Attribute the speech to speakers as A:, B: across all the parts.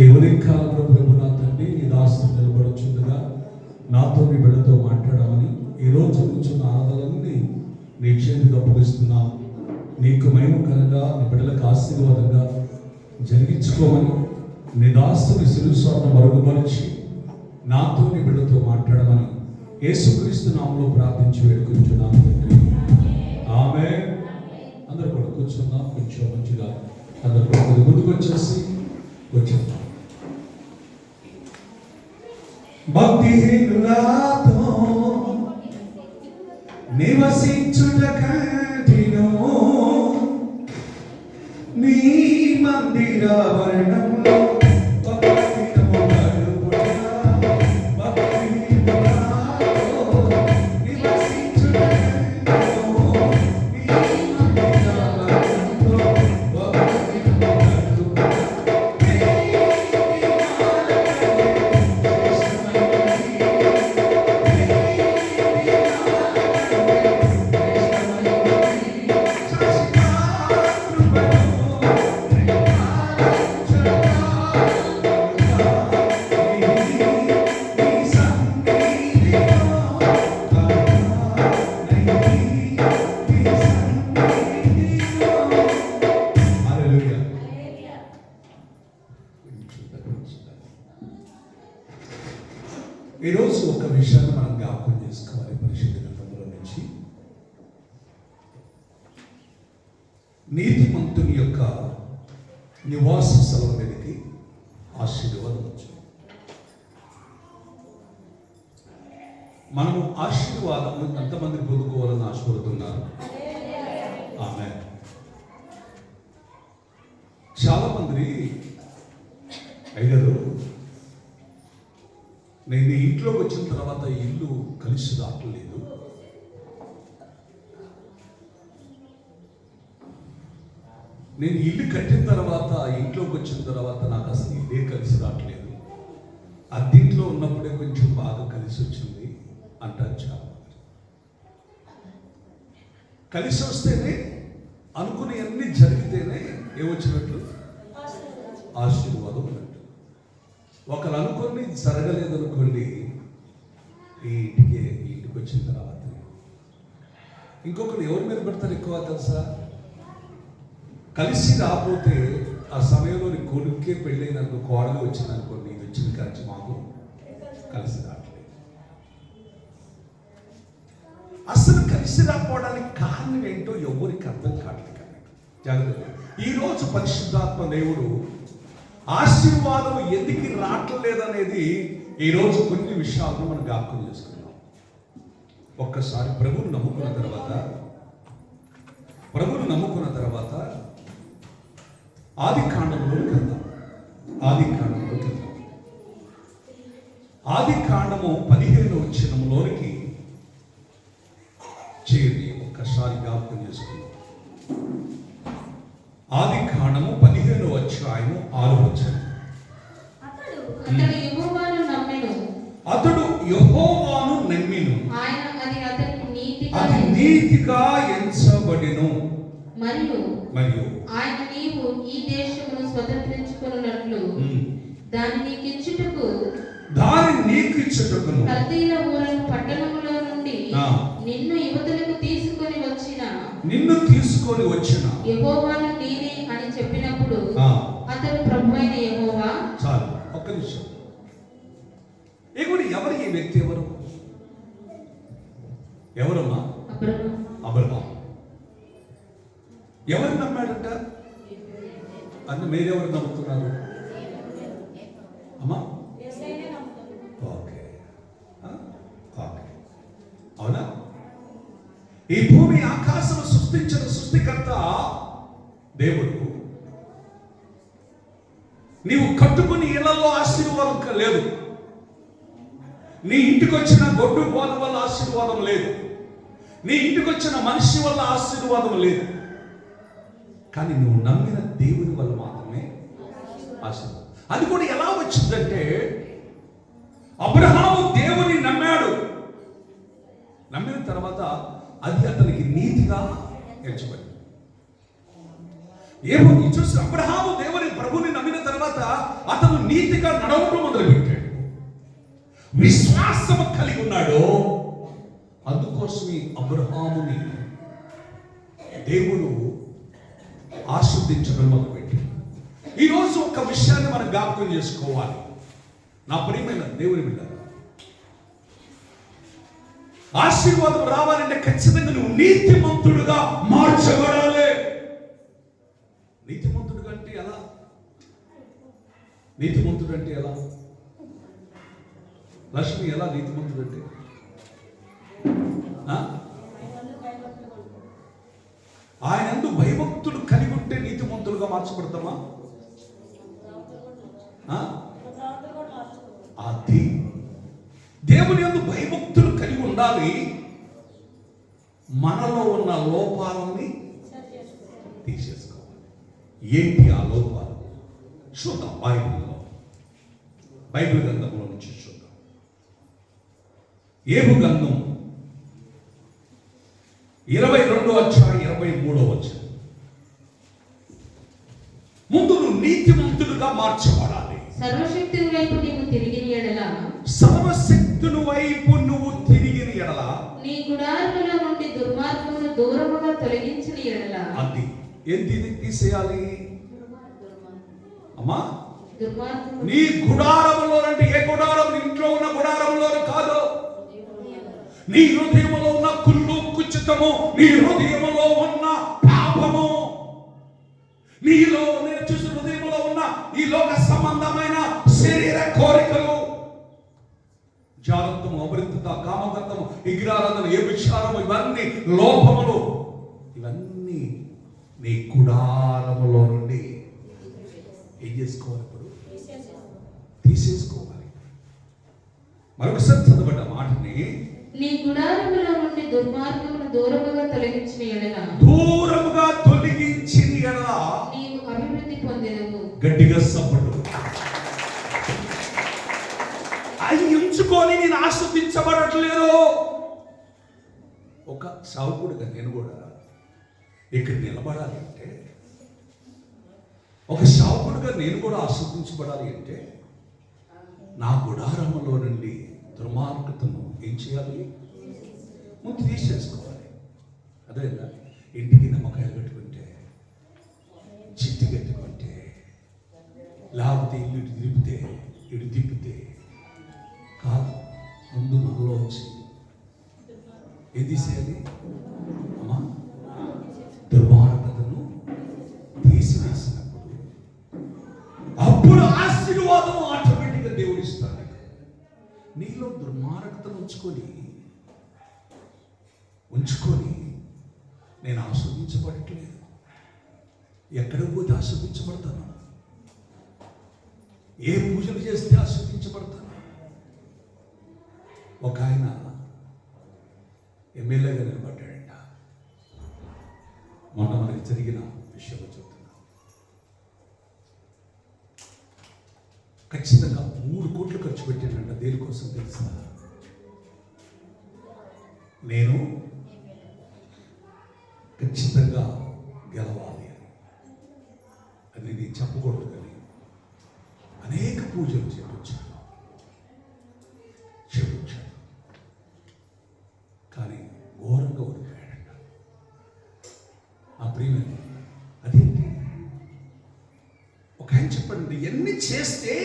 A: ఈ ఉదయకాలంలో ప్రభు నా తండ్రి నీ దాసులు నిలబడుచుండగా నాతో నీ బిడ్డతో మాట్లాడమని ఈరోజు కూర్చున్న ఆరాధనలన్నీ నీ చేతికి అప్పగిస్తున్నాం. నీకు మహిమకరంగా నీ బిడ్డలకు ఆశీర్వాదంగా జరిగించుకోమని నీ దాసుని శిలుస్వాన్ని మరుగుపరిచి నాతో నీ బిడ్డతో మాట్లాడమని యేసుక్రీస్తు నామములో ప్రార్థించి వేడుకుంటున్నాను తండ్రి. ఆమేన్. అందరూ కూడా కూర్చున్నాం. కొంచెం మంచిగా అందరూ కూడా ముందుకు వచ్చేసి వచ్చేద్దాం. భక్తిహీనులతో నివసించుట కంటిను నీ మందిర వర్ణంలో ఈరోజు ఒక విషయాన్ని మనం జ్ఞాపకం చేసుకోవాలి. పరిశుద్ధ గ్రంథంలో నుంచి నీతిమంతుని యొక్క నివాస స్థలం మీదకి ఆశీర్వాదం వచ్చు. మనము ఆశీర్వాదం ఎంతమంది పొందుకోవాలని ఆశపడుతున్నారు? ఆమె చాలా మంది అయ్యారు, నేను ఇంట్లోకి వచ్చిన తర్వాత ఇల్లు కలిసి రావట్లేదు, నేను ఇల్లు కట్టిన తర్వాత ఇంట్లోకి వచ్చిన తర్వాత నాకు అసలు ఇల్లే కలిసి రావట్లేదు, అద్దెంట్లో ఉన్నప్పుడే కొంచెం బాగా కలిసి వచ్చింది అంటారు చాలా మంది. కలిసి వస్తేనే అనుకునే అన్ని జరిగితేనే ఏమొచ్చినట్లు ఆశీర్వాదం ఉన్నట్టు. ఒకరు అనుకొని జరగలేదు అనుకోండి, ఈ ఇంటికి వచ్చిన తర్వాత ఇంకొకరు ఎవరి మీద పెడతారు ఎక్కువ తెలుసా? కలిసి రాకపోతే ఆ సమయంలో నీ కొడుకే పెళ్ళైనందుకు కోడలు వచ్చింది అనుకోండి, ఇది వచ్చిన కానీ మాకు కలిసి రావట్లేదు. అసలు కలిసి రాకపోవడానికి కారణం ఏంటో ఎవరికి అర్థం కావట్లేదు. జాగ్రత్త. ఈరోజు పరిశుద్ధాత్మ దేవుడు ఆశీర్వాదం ఎందుకు రావట్లేదనేది ఈరోజు కొన్ని విషయాలను మనం జ్ఞాపకం చేసుకున్నాం. ఒక్కసారి ప్రభువును నమ్ముకున్న తర్వాత ఆది కాండంలోకి వెళ్దాం. ఆది కాండము 15వ వచనంలోనికి చేరి ఒక్కసారి జ్ఞాపకం చేసుకున్నాం. ఆది కాండము 15వ అధ్యాయము 6వ వచనం. అతడు యెహోవాను నమ్మెను, అది నీతిగా ఎంచబడెను. మరియు
B: ఆయన నీవు ఈ దేశమును స్వతంత్రించుకొనున్నట్లు దాన్ని నీకిచ్చుటకు కల్దీల ఊరను పట్టణములో నుండి నిన్ను యువతులకు తీసుకొని వచ్చిన యెహోవాను నేనే అని చెప్పినప్పుడు అతడు ప్రభువైన యెహోవా.
A: చాలు, ఒక్క నిమిషం. ఎవరు ఈ వ్యక్తి? ఎవరమ్మా? అబ్రహాం. ఎవరు నమ్మాడంట? అన్న మీరెవరు నమ్ముతున్నారు అమ్మా? ఓకే, అవునా? ఈ భూమి ఆకాశం సృష్టించిన సృష్టికర్త దేవుడు. నీవు కట్టుకుని ఇళ్లలో ఆశీర్వాదం లేదు, నీ ఇంటికి వచ్చిన గొడ్డు గోల వల్ల ఆశీర్వాదం లేదు, నీ ఇంటికి వచ్చిన మనిషి వల్ల ఆశీర్వాదం లేదు. కానీ నువ్వు నమ్మిన దేవుని వల్ల మాత్రమే ఆశీర్వాదం. అది కూడా ఎలా వచ్చిందంటే, అబ్రహాము దేవుని నమ్మాడు. నమ్మిన తర్వాత అది అతనికి నీతిగా ఎంచబడింది. ఏమో చూసి అబ్రహాము దేవుని ప్రభుని నమ్మిన తర్వాత అతను నీతిగా నడవడం మొదలుపెట్టాడు, విశ్వాసము కలిగి ఉన్నాడు. అందుకోసమే అబ్రహాముని దేవుడు ఆశీర్వదించడం మొదలుపెట్టాడు. ఈరోజు ఒక విషయాన్ని మనం జ్ఞాపకం చేసుకోవాలి. నా ప్రియమైన దేవుని బిడ్డ, ఆశీర్వాదం రావాలంటే ఖచ్చితంగా నువ్వు నీతిమంతుడుగా మార్చబడాలి. నీతిమంతుడు అంటే ఎలా? నీతిమంతుడు అంటే ఎలా? లక్ష్మి, ఎలా నీతిమంతుడు అంటే? ఆయన యందు భయభక్తులు కలిగి ఉంటే నీతిమంతులుగా మార్చబడతామా? అది దేవుని యందు భయభక్తులు కలిగి ఉండాలి. మనలో ఉన్న లోపాలని తీసేసుకోవాలి. ఏంటి ఆ లోపాలు? చూద్దాం. బైబిల్ గ్రంథంలో నుంచి చూద్దాం. ఏబు గ్రంథం 22:23. ముందు నువ్వు నీతిమంతుడుగా మార్చబడాలి.
B: సర్వశక్తుని వైపు నీవు తిరిగిన ఎడల,
A: సర్వశక్తుని వైపు నువ్వు తిరిగిన ఎడల,
B: నీ గుడారములో నుండి దుర్మార్గమును దూరముగా తొలగించిన ఎడల,
A: అది ఏంటి తీసేయాలి అమ్మా? నీ గుడారములో అంటే ఏ గుడారం? ఇంట్లో ఉన్న గుడారంలో కాదు. నీ హృదయములో ఉన్న కుళ్ళు కుచితము, నీ హృదయములో ఉన్న పాపము, నీలో నేను చూసిన హృదయంలో ఉన్న ఈ లోక సంబంధమైన శరీర కోరికలు, జాగ్రత్తము, అపరిత్తత, కామగర్తము, విగ్రహారాధన, ఏ విచారము, ఇవన్నీ లోపములు, ఇవన్నీ నీ గుడారములో నుండి ఏం చేసుకోవాలి? ఇప్పుడు తీసేసుకోవాలి. మరొకసారి చదవబడ్డ మాటని,
B: నీ గుడారములో నుండి దుర్మార్గమును దూరముగా తొలగించిన ఎడల,
A: దూరముగా తొలగించిన ఎడల
B: నీవు అభివృద్ధి పొందెదవు.
A: గట్టిగా సపోర్టు. అది ఉంచుకొని నేను ఆస్వాదించబడట్లేదు. ఒక సావుకుడుగా నేను కూడా ఇక్కడ నిలబడాలి అంటే, ఒక సావుకుడుగా నేను కూడా ఆస్వాదించబడాలి అంటే, నా గుడారములో నుండి దుర్మార్గతను ఏం చేయాలి? ముందు తీసేసుకోవాలి. అదేనా? ఇంటికి నమ్మకాయలు పెట్టుకుంటే, చిట్టి కట్టుకుంటే, లేకపోతే ఇల్లు ఇటు తిరిపితే ఇటు తిప్పితే కాదు. ముందు మనలో వచ్చి ఏం తీసేయాలి అమ్మా? దుర్మార్గతను తీసివేసినప్పుడు అప్పుడు ఆశీర్వాదం ఆటోమేటిక్గా దేవుడు ఇస్తాడు. నీలో దుర్మార్గతను ఉంచుకొని నేను ఆస్వాదించబడట్లేదు. ఎక్కడికి పోతే ఆస్వాదించబడతాను? ఏ పూజలు చేస్తే ఆస్వాదించబడతాను? ఒక ఆయన ఎమ్మెల్యేగా నిలబడ్డాడంట. మొన్న మనకి జరిగిన విషయం చెప్తున్నా. ఖచ్చితంగా 3 కోట్లు ఖర్చు పెట్టాడంట. దేనికోసం తెలుసా? నేను ఖచ్చితంగా గెలవాలి అని. అది నేను చెప్పకూడదు, కానీ అనేక పూజలు చేయించాను, కానీ ఘోరంగా ఓడిపోయాడంట. ఆ ప్రియమైన అదేంటి? ఒక ఆయన చెప్పండి, ఎన్ని చేస్తే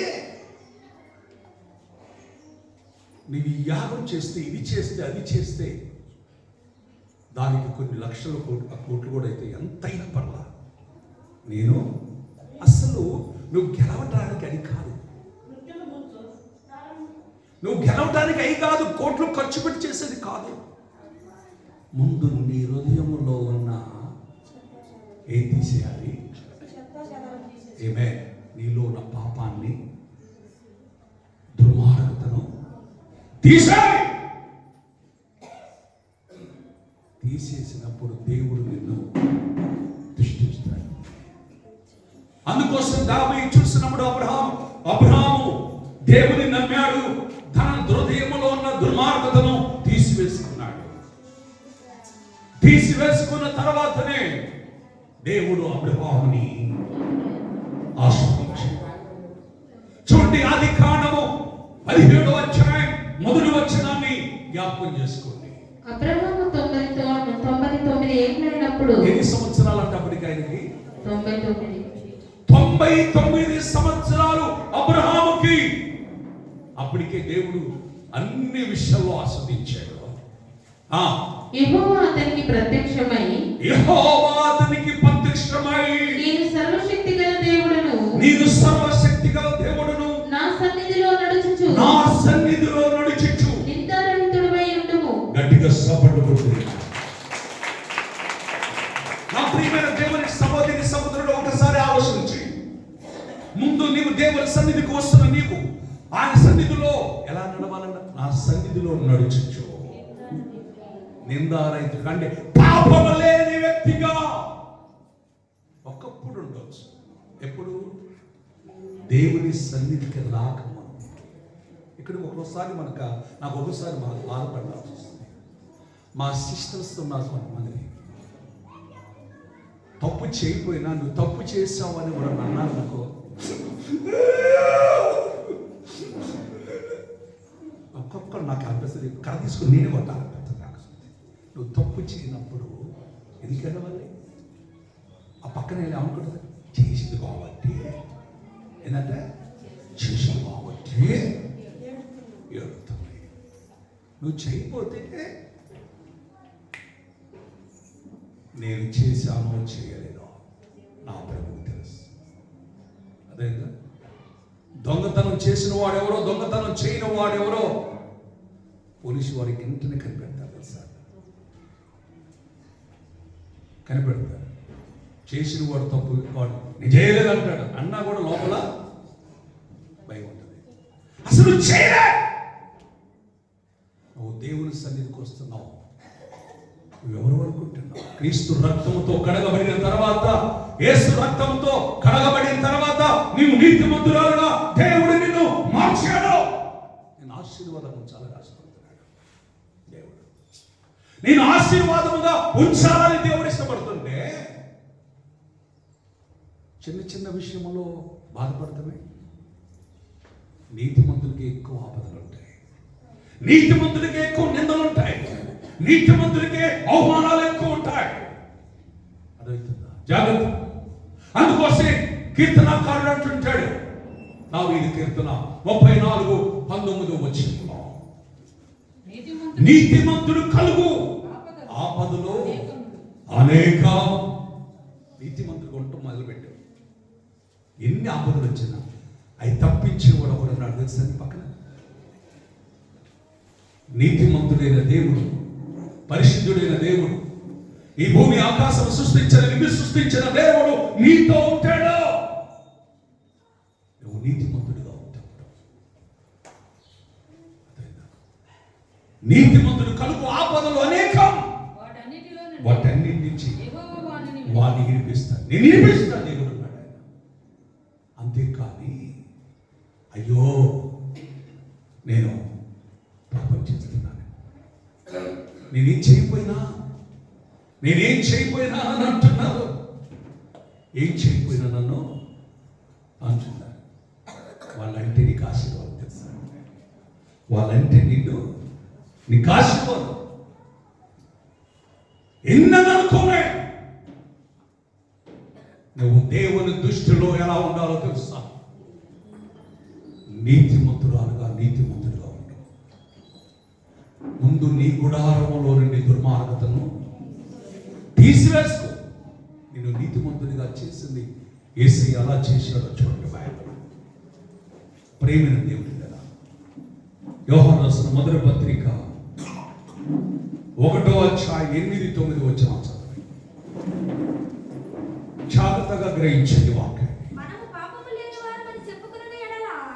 A: నీవు ఈ యాగం చేస్తే, ఇది చేస్తే, అది చేస్తే దానికి కొన్ని లక్షల కోట్లు కూడా అయితే ఎంతైనా పర్లా. నేను అసలు నువ్వు గెలవటానికి అది కాదు, నువ్వు గెలవటానికి అయి కాదు, కోట్లు ఖర్చు పెట్టి చేసేది కాదు. ముందు నీ హృదయంలో ఉన్న ఏం తీసేయాలి? ఏమే? నీలో ఉన్న పాపాన్ని, దుర్మార్గతను తీసేసినప్పుడు దేవుడు నిన్ను దృష్టిస్తాడు. అందుకోసం దావీదు చూసినప్పుడు అబ్రహాము దేవుని నమ్మాడు. తన హృదయములో ఉన్న దుర్మార్గతను తీసివేసుకున్నాడు. తీసివేసుకున్న తర్వాతనే దేవుడు అబ్రహాముని ఆశీర్వదించాడు. చెప్పండి, ఆదికాండము 17వ అధ్యాయం మొదటి వచనాన్ని జ్ఞాపకం చేసుకోండి.
B: అబ్రహాము 99 ఏళ్ళైనప్పుడు.
A: ఎన్ని సంవత్సరాలు అంటే అప్పటికి ఆయనకి?
B: 99
A: సంవత్సరాలు అబ్రహాముకి. అప్పటికే దేవుడు అన్ని విషయాల్లో ఆస్వాదించాడు.
B: యెహోవా అతనికి ప్రత్యక్షమై
A: నేను
B: సర్వశక్తి గల దేవుడను నా సన్నిధిలో నడుచుచు నిందారహితుడవై ఉండుము.
A: గట్టిగా సపోర్ట్ కొడుతుంది. నా ప్రియమైన దేవుని సహోదరి సహోదరుడు, ఒకసారి ఆలోచించి, ముందు నీవు దేవుని సన్నిధికి వస్తున్న నీవు ఆయన సన్నిధిలో ఎలా నడవాలన్న? నా సన్నిధిలో నడుచుచు నిందారహితుడు అంటే పాపము లేని వ్యక్తిగా ఒకప్పుడు ఉండొచ్చు. ఎప్పుడు? దేవుని సన్నిధికి రాకము. ఇక్కడ ఒకసారి నాకు ఒకసారి బాధపడాల్సి వస్తుంది. మా సిస్టర్స్ ఉన్నారు కొంతమంది, తప్పు చేయకపోయినా నువ్వు తప్పు చేసావు అని కూడా అన్నారు అనుకో, ఒక్కొక్కరు నాకు అనిపిస్తుంది కథ తీసుకుని నేనే కొట్టాలి. నువ్వు తప్పు చేయనప్పుడు ఎందుకన్నా వాళ్ళు ఆ పక్కన వెళ్ళి అనుకుంటుంది, చేసింది కాబట్టి ఏంటంటే చేసింది కాబట్టి ఏడుతుంది. నువ్వు చేయకపోతే నేను చేశానో చేయలేదో నా ప్రభువు తెలుసు. అదే దొంగతనం చేసిన వాడెవరో, దొంగతనం చేయని వాడెవరో పోలీసు వారికి వెంటనే కనిపెడతారు. తెలుసా? కనిపెడతారు. చేసిన వాడు తప్పు, వాడు నిజేయలేదు అంటాడు, అన్నా కూడా లోపల భయం ఉంటుంది. అసలు చేయలే. నువ్వు దేవుని సన్నిధికి వస్తున్నావు, నువ్వెవరు అనుకుంటున్నావు? క్రీస్తు రక్తంతో కడగబడిన తర్వాత, యేసు రక్తంతో కడగబడిన తర్వాత నీవు నీతిమంతురాలుగా దేవుడు నిన్ను మార్చాడు. నేను ఆశీర్వాదం చాలా రాసుకుంటున్నాడు దేవుడు. నేను ఆశీర్వాదముగా ఉంచాలని దేవుడు ఇష్టపడుతుంటే చిన్న చిన్న విషయంలో బాధపడతామే. నీతిమంతులకి ఎక్కువ ఆపదలు ఉంటాయి, నీతిమంతులకి ఎక్కువ నిందలు ఉంటాయి, నీతిమంతులకే అవమానాలు ఎక్కువ ఉంటాయి. అదవుతుందా? జాగ్రత్త. అందుకోసం కీర్తనకారుడు అంటుంటాడు, దావీదు కీర్తన 34:19 వచనంలో, నీతిమంతుడు కలుగు ఆపదలో అనేక. నీతిమంతుడు ఉండటం మొదలుపెట్టాడు, ఎన్ని ఆపదలు వచ్చినా అవి తప్పించేవాడు ఒకడు ఉన్నాడు. తెలుసా? పక్కన నీతిమంతుడైన దేవుడు, పరిశుద్ధుడైన దేవుడు, ఈ భూమి ఆకాశం సృష్టించిన దేవుడు నీతో ఉంటాడు. నువ్వు నీతిమంతుడిగా ఉంటావు. నీతిమంతుడు కలుగు ఆపదలు అనేకం, వాటన్నిటి నుంచి వాడిని వినిపిస్తాను, నేను వినిపిస్తాను దేవుడు అన్నాడు ఆయన. అంతేకాని అయ్యో నేను పాపం చేస్తున్నాను, నేనేం చేయకపోయినా అని అంటున్నారు. ఏం చేయకపోయినా నన్ను అంటున్నారు. వాళ్ళంటే నీకు ఆశీర్వాదం తెలుసా? వాళ్ళంటే నీకు ఆశీర్వాదం. ఎన్ననుకోనే నువ్వు దేవుని దృష్టిలో ఎలా ఉండాలో తెలుసా? నీతిమంతురాలుగా, నీతిమంతుడుగా ఉండు. ముందు నీ గుడారములో నుండి దుర్మార్గతను తీసివేసుకో. నేను నీతిమంతుడిగా చేసింది యేసయ్య ఎలా చేశాడో చూడండి. ప్రేమైన దేవుడి కదా. యోహాను రాసిన మొదటి పత్రిక 1వ అధ్యాయం 8-9 వచనం చదవండి. జాగ్రత్తగా గ్రహించండి వాక్యం.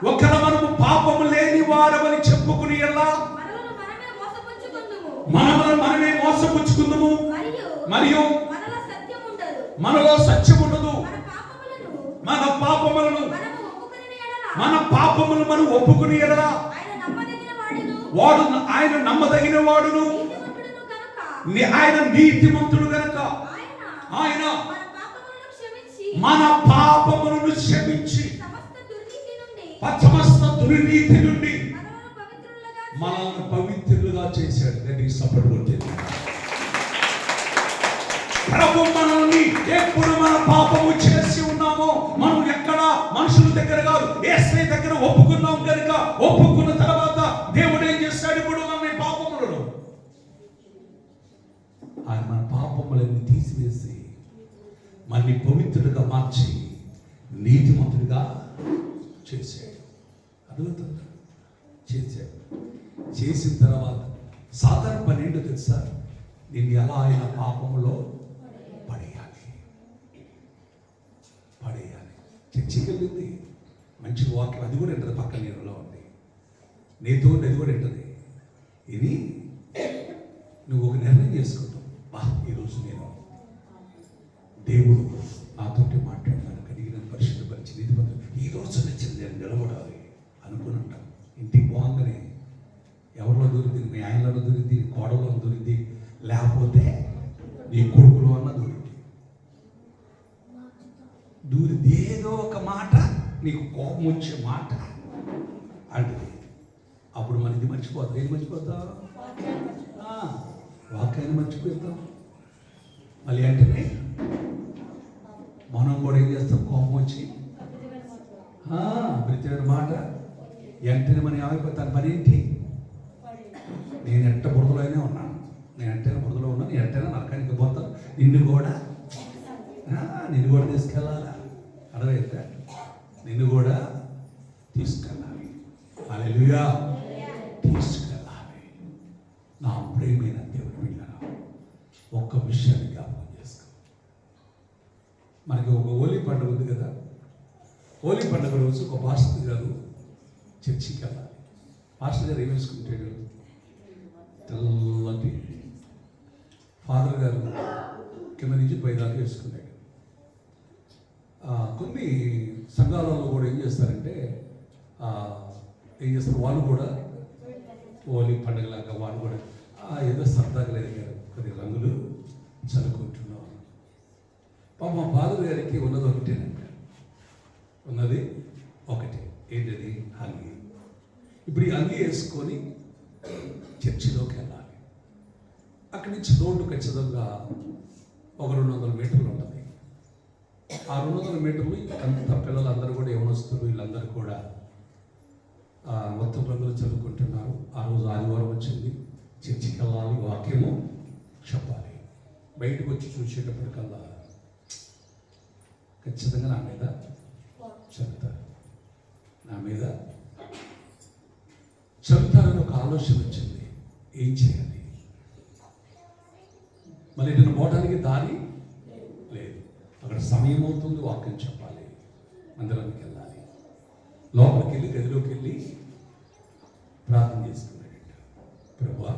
A: ఒకవేళ మనము పాపము లేని వారమని చెప్పుకుని ఎలా మనమే మోసపుచ్చుకుందాము, మరియు మనలో సత్యం ఉండదు. మన పాపములను మనం ఒప్పుకుని ఎడలా వాడు ఆయన నమ్మదగిన వాడును, ఆయన నీతిమంతుడు గనుక ఆయన మన పాపములను క్షమించి సమస్త దుర్నీతి నుండి
C: మనలను పవిత్రులుగా
A: మనల్ని పవిత్రులుగా చేశాడు. గట్టి సపోర్ట్ కొట్టేది. ప్రభు మనల్ని ఎప్పుడు మన పాపము చేసి ఉన్నామో మనం ఎక్కడ మనుషుల దగ్గర కాదు, యేసయ్య దగ్గర ఒప్పుకున్నాం కనుక ఒప్పుకున్న తర్వాత దేవుడు ఏం చేస్తాడు? ఇప్పుడు మన పాపములను ఆయన మన పాపములన్నీ తీసివేసి మళ్ళీ పవిత్రుడిగా మార్చి నీతిమంతుడిగా చేశాడు. అడుగుతుంది చేశాడు. చేసిన తర్వాత సాధారణ పని ఏంటో తెలుసా? నిన్ను ఎలా ఆయన పాపములో పడేయాలి. చర్చికి వెళ్ళింది, మంచి వాక్యం, అది కూడా ఉంటుంది, పక్కన నీరులో ఉంది, నీతో అది కూడా ఉంటుంది. ఇది నువ్వు ఒక నిర్ణయం చేసుకుంటావు, ఈరోజు నేను దేవుడు నాతోటి మాట్లాడాను, కలిగిన పరిశుద్ధపరిచి నీతిమంతుడు ఈ రోజు నచ్చింది నేను నిలబడాలి అనుకుని ఉంటాం. ఇంటికి బాగుందని ఎవరిలో దొరికింది? మీ ఆయనలో దొరికింది, కోడలో దొరికింది, లేకపోతే నీ కొడుకులో అన్న దూరిది ఏదో ఒక మాట, నీకు కోపం వచ్చే మాట అంటే అప్పుడు మన ఇది మర్చిపోతాం. ఏది మర్చిపోతావు? వాక్యాన్ని మర్చిపోతాం. మళ్ళీ అంటేనే మనం కూడా ఏం చేస్తాం? కోపం వచ్చి ప్రతి మాట వెంటనే మనం ఏమైపోతాను? పని ఏంటి? నేను ఎట్ట బురదలోనే ఉన్నాను, నేను ఎంటైనా బురదలో ఉన్నాను, నేను ఎంటైనా నరకానికి పోతాను, నిన్ను కూడా తీసుకెళ్ళాలా? అర్థమైతే నిన్ను కూడా తీసుకెళ్ళాలి. హల్లెలూయా, తీసుకెళ్ళాలి. నా ప్రియమైన దేవుని బిడ్డలారా, ఒక్క విషయాన్ని జ్ఞాపకం చేసుకో. మనకి ఒక హోలీ పండుగ ఉంది కదా. హోలీ పండుగ రోజు ఒక పాస్టర్ గారు చర్చికి వెళ్ళాలి. పాస్టర్ గారు ఏం వేసుకుంటాడు? తెల్లటి ఫాదర్ గారు కింద నుంచి పైదాకా వేసుకున్నాడు. కొన్ని సంఘాలలో కూడా ఏం చేస్తారంటే వాళ్ళు కూడా హోలీ పండుగలాగా వాళ్ళు కూడా ఏదో సరదాగా లేదు గారు, కొన్ని రంగులు చల్లుకుంటున్నాం. మా ఫాదర్ గారికి ఉన్నది ఒకటేనంట, ఉన్నది ఒకటే. ఏంటది? అంగి. ఇప్పుడు ఈ అంగి వేసుకొని చర్చిలోకి వెళ్ళాలి. అక్కడి నుంచి రోడ్డు ఖచ్చితంగా ఒక 200 మీటర్లు ఉంటుంది. ఆ 200 మీటర్లు అంత పిల్లలందరూ కూడా యవనస్తులు వీళ్ళందరూ కూడా మొత్తం రంగులు చదువుకుంటున్నారు. ఆ రోజు ఆదివారం వచ్చింది, చర్చికి వెళ్ళాలి, వాక్యము చెప్పాలి. బయటకు వచ్చి చూసేటప్పటికల్లా ఖచ్చితంగా నా మీద చెప్తారు, నా మీద చెప్తారని ఒక ఆలోచన వచ్చింది. ఏం చేయాలి? మళ్ళీ నేను పోవడానికి దారి లేదు. అక్కడ సమయం అవుతుంది, వాక్యం చెప్పాలి, మందిరానికి వెళ్ళాలి. లోపలికి వెళ్ళి గదిలోకి వెళ్ళి ప్రార్థన చేసుకున్నాడంట. ప్రభువా,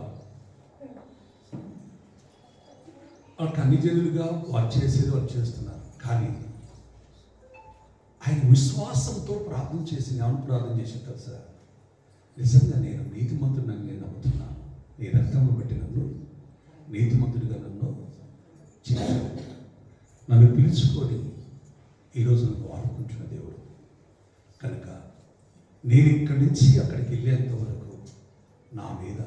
A: వాళ్ళకి అన్ని జనులుగా వారు చేసేది వారు చేస్తున్నారు, కానీ ఆయన విశ్వాసంతో ప్రార్థన చేసి నేను ప్రార్థన చేసిన తెలుసా? నిజంగా నేను నీతిమంతుడిని నేను నమ్ముతున్నాను, నీ రక్తంలో బట్టి నన్ను నీతిమంతుడిగా నన్ను చేశాడు, నన్ను పిలుచుకొని ఈరోజు నన్ను వాడుకుంటున్న దేవుడు కనుక నేను ఇక్కడి నుంచి అక్కడికి వెళ్ళేంత వరకు నా మీద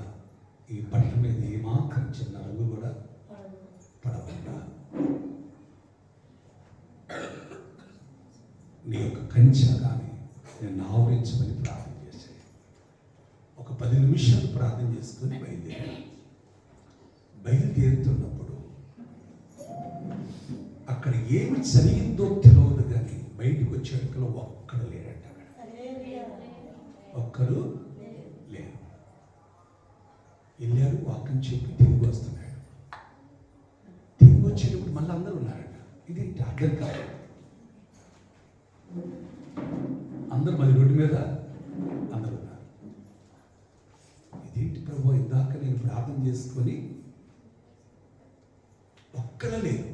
A: ఈ బట్ట మీద ఏమాత్రం చిన్న రంగు కూడా పడకుండా నీ యొక్క కంచెగాని నేను ఆవరించమని ప్రార్థన చేశాను. ఒక 10 నిమిషాలు ప్రార్థన చేసుకొని బయలుదేరుతున్నప్పుడు అక్కడ ఏమి జరిగిందో తెలియదు, కానీ బయటకు వచ్చేటప్పుడు ఒక్కడు లేరట. ఒక్కరు లేరు. వెళ్ళారు, వాక్యం చెప్పి తిరిగి వస్తున్నాడు. తిరిగి వచ్చేటప్పుడు మళ్ళీ అందరూ ఉన్నారట. ఇదేంటి అర్థం కాదు. అందరు మళ్ళీ రోడ్డు మీద అందరూ ఉన్నారు. ఇదేంటి ప్రభు, ఇందాక నేను ప్రార్థన చేసుకొని ఒక్కడే లేదు,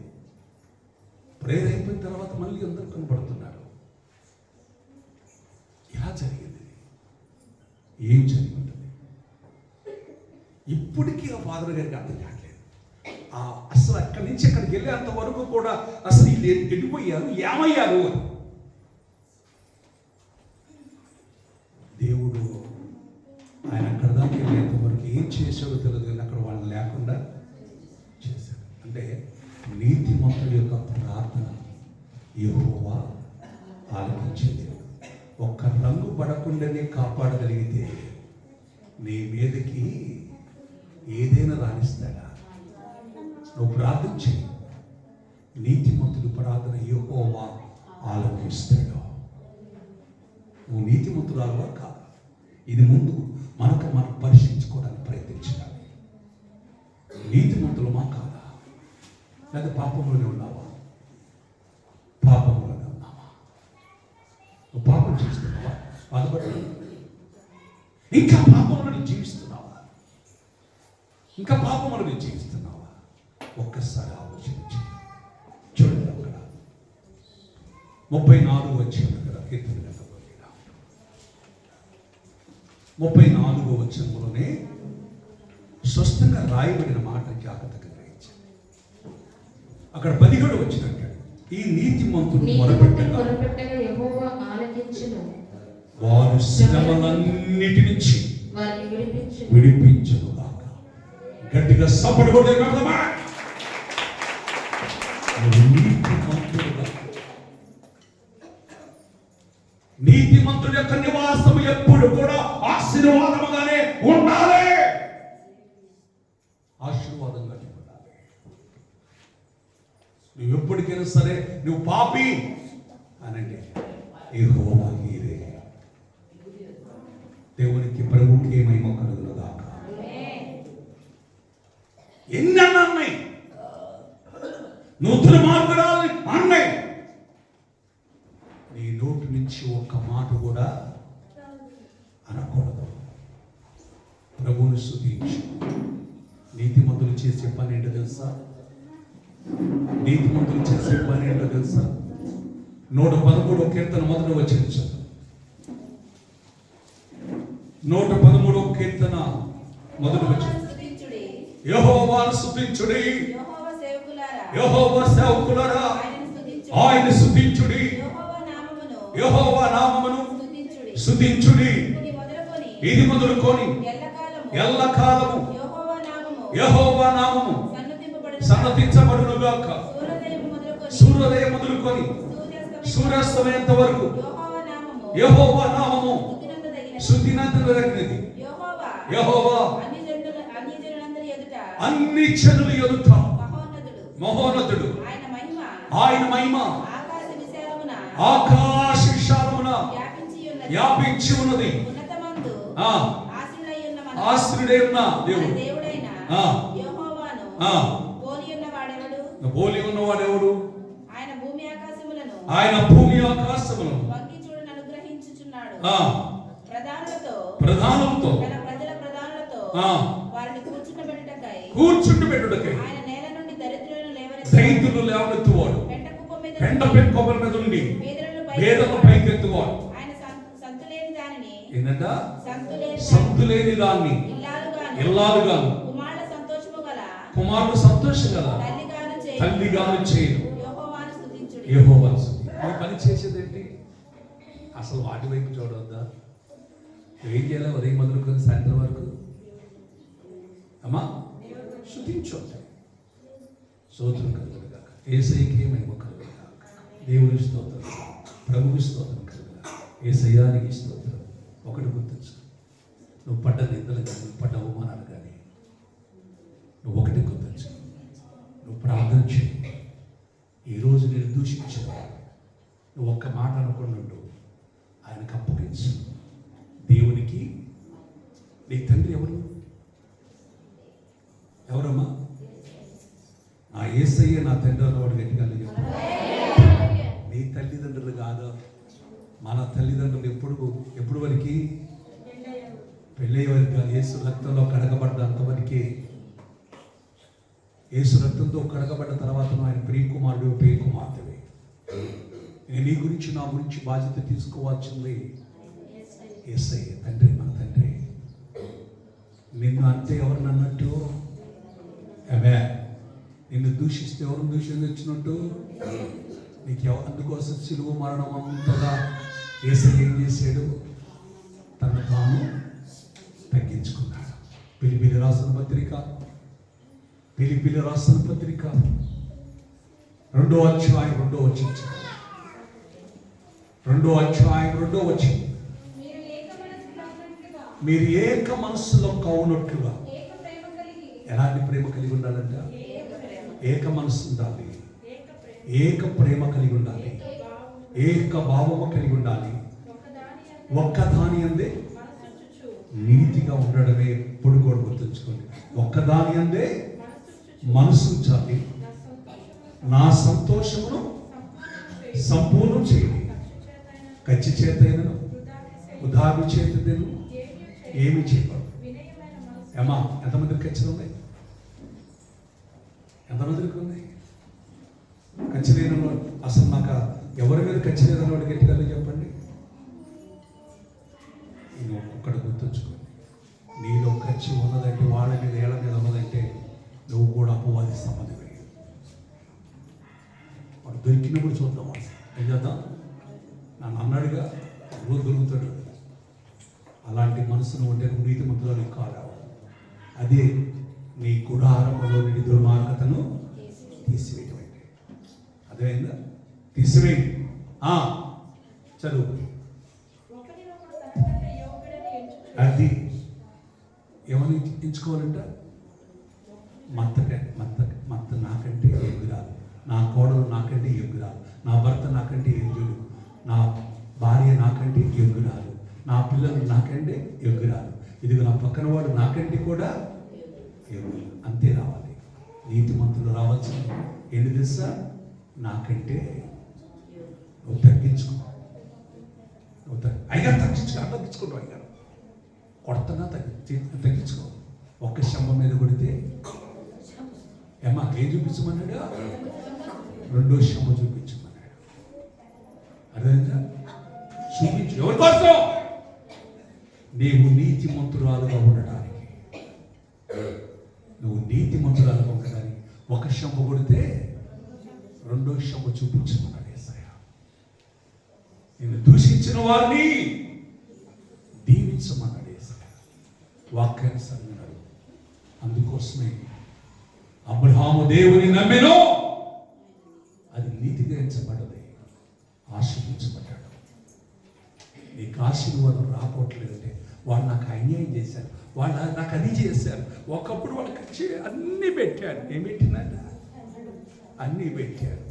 A: ప్రేయర్ అయిపోయిన తర్వాత మళ్ళీ అందరూ కనపడుతున్నారు. ఇలా జరిగింది. ఏం జరిగి ఉంటుంది? ఇప్పటికీ ఆ ఫాదర్ గారికి అర్థం కావట్లేదు. అసలు అక్కడి నుంచి అక్కడికి వెళ్ళేంత వరకు కూడా అసలు వీళ్ళు ఎడిపోయారు, ఏమయ్యారు అని. దేవుడు ఆయన అక్కడ దాకా వెళ్ళేంత వరకు ఏం చేశాడో తెలియదు, కానీ అక్కడ వాళ్ళు లేకుండా చేశాడు. అంటే నీతిమంతుడి యొక్క ప్రార్థన యెహోవా ఆలకించేది. ఒక్క రంగు పడకుండానే కాపాడగలిగితే నీ మీదకి ఏదైనా రాణిస్తాడా? నువ్వు ప్రార్థన చేయి. నీతిమంతుడు ప్రార్థన యెహోవా ఆలకిస్తాడు. నువ్వు నీతిమంతురాలువా కాదు? ఇది ముందు మనం పరిశీలించుకోవడానికి ప్రయత్నించాలి. నీతిమంతులమా కాదా? లేదా పాపంలోనే ఉన్నావా? పాపంలోనే ఉన్నావా? నువ్వు పాపం చేస్తున్నావా? బాధపడు. ఇంకా పాపంలో జీవిస్తున్నావా? ఇంకా పాపంలో జీవిస్తున్నావా? ఒక్కసారి ఆలోచించి చూడండి. అక్కడ 34 వచ్చాడు కదా కీర్తన 34 వచనంలోనే స్పష్టంగా రాయబడిన మాట జాగ్రత్తగా గ్రహించాలి. అక్కడ 17 వచ్చినట్టు ఈ నీతిమంతుడు
B: మొరపెట్టగా యెహోవా ఆలకించును,
A: వారు శ్రమలన్నిటి నుంచి
B: వారిని
A: విడిపించును గాక. గట్టిగా సపోర్ట్ కొడదామా? నీతిమంతుడి యొక్క నివాసం ఎప్పుడు కూడా ఆశీర్వాదముగానే ఉండాలి. ఆశీర్వాదంగానే ఉండాలి. నువ్వు ఎప్పటికైనా సరే నువ్వు పాపి అనండి, యెహోవా హీరే. దేవునికి ప్రభువుకి మహిమ కలుగును గాక. ఎన్ని అన్నాయి? నూతన మార్పురాలు అన్నాయి. నీ నోటి నుంచి ఒక్క మాట కూడా అనకూడదు. ప్రభువుని స్తుతించు. నీతిమంతులు చేసే పని ఏంటో తెలుసా? నీతిమంతులు చేసే పని ఏంటో తెలుసా? 113 కీర్తన మొదటి వచ్చింది. 113 కీర్తన మొదటి వచ్చింది. యెహోవాను స్తుతించుడి, యెహోవా సేవకులారా ఆయన స్తుతించుడి, యెహోవా నామమును స్తుతించుడి. ఇది మొదలుకొని ఎల్లకాలము యెహోవా నామము సన్నతించబడును గాక. సూర్యోదయం మొదలుకొని సూర్యాస్తమయంత వరకు యెహోవా నామము స్తుతినందదగినది. యెహోవా అన్ని జనుల ఎదుట మహోన్నతుడు. ఆయన మహిమ ఆకాశ విశాలమున వ్యాపించి ఉన్నది. ఆశ్రయుడై ఉన్న దేవుడు. పోలి ఉన్నవాడెవడు? ఆయన భూమి ఆకాశములను ప్రధానులతో కూర్చుండబెట్టుటకై దైత్యులు లేవనెత్తువాడు. పెంట కొమ్మల మీద ఉండి వేదము పైకెత్తువాడు. ఏంటంట? సంతులేని దాన్ని ఇల్లాలుగాను కుమారుడు సంతోషం గల తల్లిగాను చేయను. యెహోవా ఈ పని చేసేదేంటి? అసలు వాటి వైపు చూడవద్దా? ఏం చేయాలి? ఉదయం మొదలుకొని సాయంత్రం వరకు అమ్మా స్తుతించొద్దు. స్తోత్రం కలుగును గాక. యేసయ్యకి మహిమ కలుగును గాక. దేవుని స్తోత్రం, ప్రభువు స్తోత్రం కలుగును గాక. యేసయ్యానికి స్తోత్రం. ఒకటి గుర్తించు, నువ్వు పడ్డ నిందలు కానీ నువ్వు పడ్డ అవమానాలు కానీ నువ్వు ఒకటి గుర్తించు. నువ్వు ప్రార్థన చేయి. ఈరోజు నేను దూషించను, నువ్వు ఒక్క మాట అనుకున్నట్టు ఆయనకు అప్పగించు. దేవునికి నీ తండ్రి ఎవరు? ఎవరమ్మా? నా యేసయ్య నా తండ్రి అన్నవాడు గట్టిగా చెప్పు. నీ తల్లిదండ్రులు కాదు, మన తల్లిదండ్రులు ఎప్పుడు వరకు? పెళ్ళయ్యే వరకు కాదు. యేసు రక్తంలో కడగబడ్డ అంతవరకే. యేసు రక్తంతో కడగబడ్డ తర్వాత ఆయన ప్రియకుమారుడు ప్రియకుమార్తెవే. నీ గురించి నా గురించి బాధ్యత తీసుకోవాల్సింది యేసయ్య. తండ్రి, మన తండ్రి. నిన్ను అంటే ఎవరిని అన్నట్టు? అవే నిన్ను దూషిస్తే ఎవరిని దూషించినట్టు? నీకు అందుకోసం సిలువ మరణం అంతగా యేసయ్య ఏం చేశాడు? తన రాసిన పత్రిక, ఫిలిప్పీయులకు రాసిన పత్రిక 2వ అధ్యాయం 2వ వచనం. 2వ అధ్యాయం 2వ వచనం. మీరు ఏక మనస్సులో కవునట్లుగా. ఎలాంటి ప్రేమ కలిగి ఉండాలంట? ఏక మనస్సు ఉండాలి, ఏక ప్రేమ కలిగి ఉండాలి, ఏక భావము కలిగి ఉండాలి. ఒక్కదాని అందే నీతిగా ఉండడమే ఎప్పుడు కూడా గుర్తుంచుకోండి. ఒక్కదాని అందే మనసు ఉంచాలి. నా సంతోషమును సంపూర్ణం చేయండి. కచ్చి చేతైనను ఉదాహరణ చేతను ఏమి చేయకూడదు. ఏమా ఎంతమందికి ఖర్చులు ఉన్నాయి? ఎంతమందికి ఉన్నాయి ఖర్చు లేని? అసలు నాకు ఎవరి మీద ఖర్చు లేదని వాడు గట్టిగా చెప్పండి. నేను ఒక్కొక్కటి గుర్తుంచుకోండి. నీలో ఖర్చు ఉన్నదంటే, వాళ్ళ మీద ఏళ్ళ మీద ఉన్నదంటే నువ్వు కూడా అపవాది సంబంధమే. వాడు దొరికినప్పుడు చూద్దాం. ఏం చేద్దాం? నన్ను అన్నాడుగా, రోజు దొరుకుతాడు. అలాంటి మనసును ఉంటే నువ్వు నీతిమంతులు కాదు. అదే నీ గుడారంలో నీ దుర్మార్గతను తీసివేయటం. అదేందా? తీసివేయి. చదువు. అది ఏమని ఎంచుకోవాలంట? మత్త నాకంటే యోగ్యురాలు, నా కోడలు నాకంటే యోగ్యురాలు, నా భర్త నాకంటే యోగ్యుడు, నా భార్య నాకంటే యోగ్యురాలు, నా పిల్లలు నాకంటే యోగ్యురాలు, ఇదిగో నా పక్కన వాడు నాకంటే కూడా యోగ్యులు. అంతే రావాలి. నీతిమంతులు రావాల్సింది ఏంటి తెలుసా? నాకంటే నువ్వు తగ్గించుకో. అయ్యారు తగ్గించుకుంటావు. అయ్యారు కొడతగా తగ్గించుకో. ఒక్క శంభ మీద కొడితే ఏమా ఏం చూపించమన్నాడు? 2వ శంభ చూపించమన్నాడు. అర్థమైందా? చూపించు. ఎవరి కోసం? నీవు నీతిమంతురాలుగా ఉండడానికి, నువ్వు నీతిమంతురాలుగా ఉండడానికి ఒక శంభ కొడితే 2వ శంభ చూపించమన్నాడు యేసయ్య. నేను దూషించిన వారిని దీవించమన్నాడు యేసయ్య. వాక్యానుసారంగా. అందుకోసమే అబ్రహాము దేవుని నమ్మెను, అది నీతిగా ఎంచబడ్డది, ఆశీర్వదించబడ్డాడు. నీకు ఆశీర్వాదం రాపోవట్లేదంటే వాడు నాకు అన్యాయం చేశారు, వాడు నాకు అది చేశారు. ఒకప్పుడు వాళ్ళకి వచ్చి అన్నీ పెట్టారు. ఏం పెట్టిందంట? అన్నీ పెట్టారు.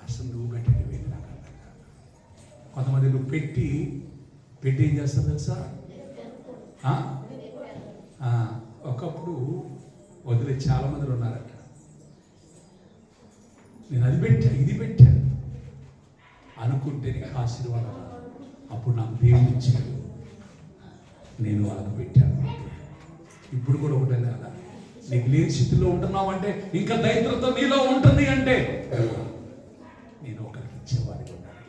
A: అసలు నువ్వు పెట్టండి వెళ్ళి నాకు అర్థం కాదు. కొంతమంది నువ్వు పెట్టి ఏం చేస్తారు తెలుసా? ఒకప్పుడు వదిలే చాలా మంది ఉన్నారట. నేను అది పెట్టా, ఇది పెట్టాను అనుకుంటే నీకు ఆశీర్వాదం. అప్పుడు నాకు దేవుడు ఇచ్చాడు, నేను వాళ్ళకు పెట్టాను. ఇప్పుడు కూడా ఒకటే కదా, నీకు లేని స్థితిలో ఉంటున్నావు అంటే, ఇంకా దైత్రత నీలో ఉంటుంది అంటే, నేను ఒకరికి ఇచ్చేవారికి ఉండాలి,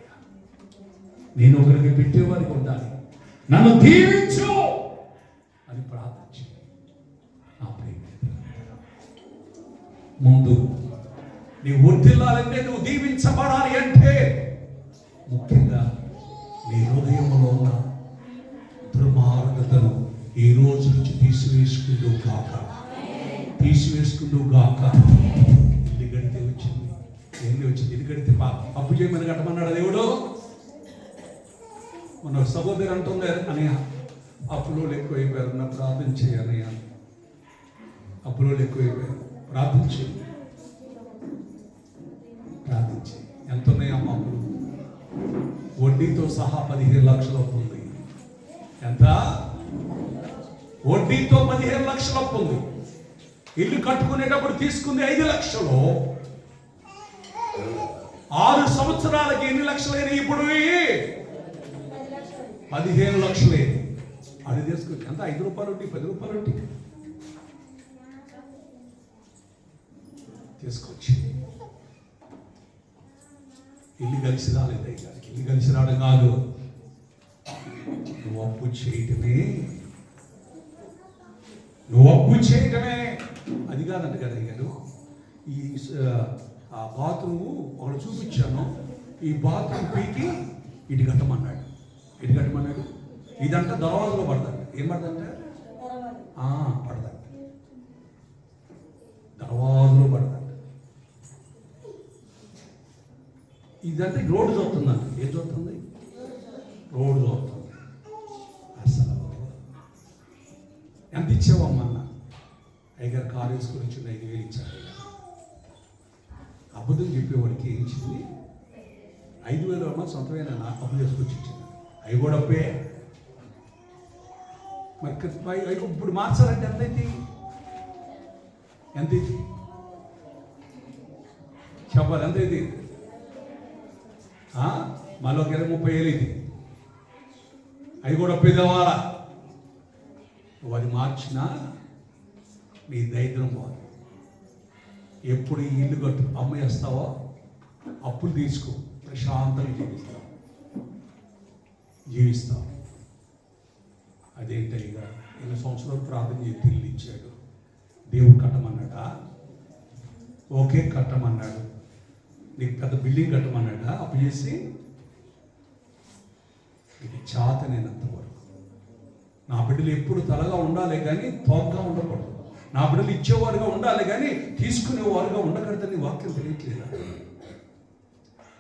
A: నేను ఒకరికి పెట్టేవారికి ఉండాలి. నన్ను దీవించు అని ప్రార్థించి నా ప్రేమ ముందు నీవు వర్ధిల్లాలంటే, నువ్వు దీవించబడాలి అంటే ముఖ్యంగా నీ హృదయంలో ఉన్న దుర్మార్గతను ఈ రోజు నుంచి తీసివేసుకుంటూ గాక. ఇల్లు గడితే వచ్చింది, ఇల్లు గడితే అప్పు చేయమని కట్టమన్నాడు దేవుడు. మన సహోదరు అంటున్నారు అనయ్య, అప్పులో ఎక్కువైపోయారు, నా ప్రార్థన చేయనయ్య, అప్పులో ఎక్కువైపోయారు, ప్రార్థించి ఎంత ఉన్నాయమ్మా అప్పులు? వడ్డీతో సహా 15 లక్షల అప్పు ఉంది. ఎంత? వడ్డీతో 15 లక్షల అప్పు ఉంది. ఇల్లు కట్టుకునేటప్పుడు తీసుకుంది 5 లక్షలు. 6 సంవత్సరాలకి ఎన్ని లక్షలైనా ఇప్పుడు 15 లక్షలే. అది తీసుకొచ్చి ఎంత? 5 రూపాయలు వడ్డీ, 10 రూపాయలు వడ్డీ తీసుకొచ్చి ఇల్లు కలిసి రాలేదు. ఇల్లు కలిసి రావడం కాదు, నువ్వు అప్పు చేయటమే. అది కాదంట కదా గారు. ఈ ఆ బాత్రూము ఒకటి చూపించాను. ఈ బాత్రూమ్ పీకి ఇటు కట్టమన్నాడు. ఇదంట దర్వాజలో పడదంట. ఏం పడదంట? పడదంట. తర్వాతలో పడతాడు. ఇదంటే రోడ్డు చూస్తుందంట. ఏం చూస్తుంది? రోడ్డు చూస్తుంది. అసలు ఎంత ఇచ్చావమ్మా అన్న? అయ్యగారు కారు వేసుకొని వచ్చింది, 5,000 ఇచ్చారు. అబద్ధం చెప్పేవాడికి ఏం ఇచ్చింది? 5,000 అమ్మ సొంతమైన నాకు అప్పు చేసుకొచ్చి ఇచ్చింది. అవి కూడా అప్పే. మరి ఇప్పుడు మార్చాలంటే ఎంతైతే చెప్పాలి? ఎంతైతే మళ్ళీ ఒక 30,000 ఇది. అవి కూడా అప్పే కావాలా? నువ్వు అది మార్చినా నీ దరిద్రం పోదు. ఎప్పుడు ఈ ఇల్లు కట్టు అమ్మేస్తావో అప్పులు తీసుకో, ప్రశాంతంగా జీవిస్తావు. అదేంటి ఇక 2 సంవత్సరాలు ప్రార్థన చేసి ఇల్లు ఇచ్చాడు. దేవుడు కట్టమన్నాడా? ఓకే కట్టమన్నాడు. నీకు పెద్ద బిల్డింగ్ కట్టమన్నాడా? అప్పు చేసి ఇది చాతనేనంత వరకు. నా బిడ్డలు ఎప్పుడు తలగా ఉండాలి కానీ తోకగా ఉండకూడదు. నా బిడ్డలు ఇచ్చేవారుగా ఉండాలి కానీ తీసుకునేవారుగా ఉండకూడదని వాక్యం తెలియట్లేదా?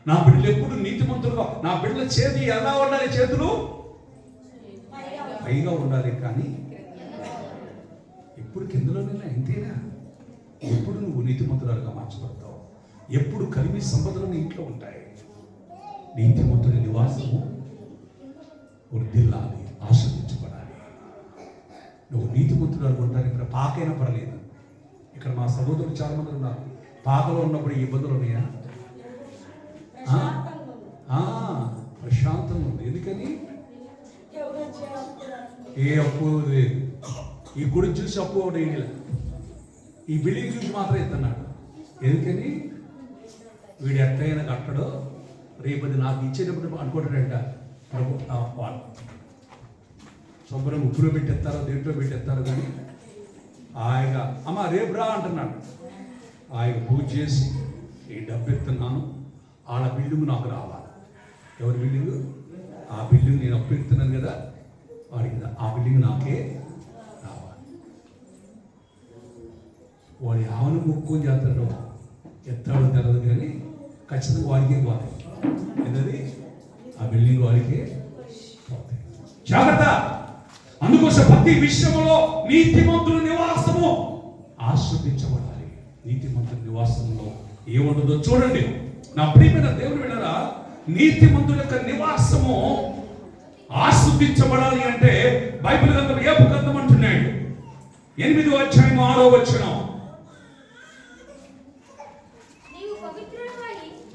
A: నా బిడ్డలు ఎప్పుడు నీతిమంతులుగా, నా బిడ్డల చేతి ఎలా ఉండాలి? చేతులు పైగా ఉండాలి కానీ ఎప్పుడు కిందలోనైనా ఎంతేనా? ఎప్పుడు నువ్వు నీతిమంతురాలుగా మార్చబడతావు. ఎప్పుడు కలిమి సంపదలు నీ ఇంట్లో ఉంటాయి. నీతిమంతుడి నివాసము వృద్ధిల్లాలి, ఆస్వాదించబడాలి. నువ్వు నీతిమంతురాలు ఉండడానికి పాకైనా పర్లేదు. ఇక్కడ మా సహోదరులు చాలా మంది ఉన్నారు. పాకలో ఉన్నప్పుడు ఈ ఇబ్బందులు ఉన్నాయా? ప్రశాంతంగా ఉంది. ఎందుకని? ఏ అప్పు లేదు. ఈ గుడి చూసి అప్పు ఒకటి వేయలే. ఈ బిల్డింగ్ చూసి మాత్రం ఇస్తున్నాడు. ఎందుకని? వీడు ఎట్టయినా కట్టడో రేపది నాకు ఇచ్చేటప్పుడు అనుకుంటాడంట, వాళ్ళు శుభ్రం ఉప్పులో పెట్టేస్తారో దేంట్లో పెట్టేస్తారో కానీ ఆయన అమ్మ రేపు రా అంటున్నాడు. ఆయన పూజ చేసి ఈ డబ్బు ఎత్తున్నాను, వాళ్ళ బిల్డింగ్ నాకు రావాలి. ఎవరి బిల్డింగ్? ఆ బిల్డింగ్ నేను అప్పు ఎత్తున్నాను కదా, వాడికి ఆ బిల్డింగ్ నాకే రావాలి. వాడి ఆవును ముక్కుని చేస్తాడు, ఎత్తాడో తెరదు కానీ ఖచ్చితంగా వాడికే పోతాయి. ఏంటది? ఆ బిల్డింగ్ వాడికే పోతాయి. జాగ్రత్త. అందుకోసం ప్రతి విషయంలో నీతిమంతుల నివాసము ఆస్వాదించబడాలి. నీతిమంతుల నివాసంలో ఏముంటుందో చూడండి. నా ప్రియమైన దేవుని విన్నారా? నీతిమంతుల యొక్క నివాసము ఆస్వాదించబడాలి అంటే బైబిల్ గ్రంథం ఏపు గ్రంథం అంటున్నాడు. 8వ అధ్యాయం 6వ వచనం.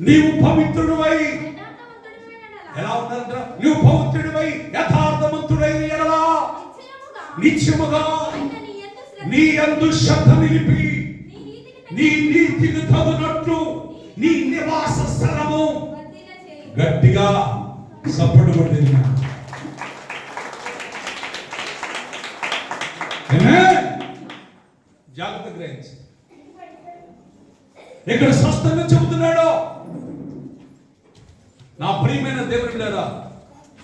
A: నీవు పవిత్రుడివై ఎలా ఉన్నారంట? నీవు పవిత్రుడివై యథార్థవంతుడైన ఎడలా నిత్యముగా నీ యందు శ్రద్ధ నిలిపి నీ నీతికి తగునట్లు నీ నివాస స్థలము గట్టిగా సపోర్ట్ కొట్టింది. జాగ్రత్త గ్రహించి ఇక్కడ స్పష్టంగా చెబుతున్నాడు. నా ప్రియమైన దేవుని బిడ్డలారా,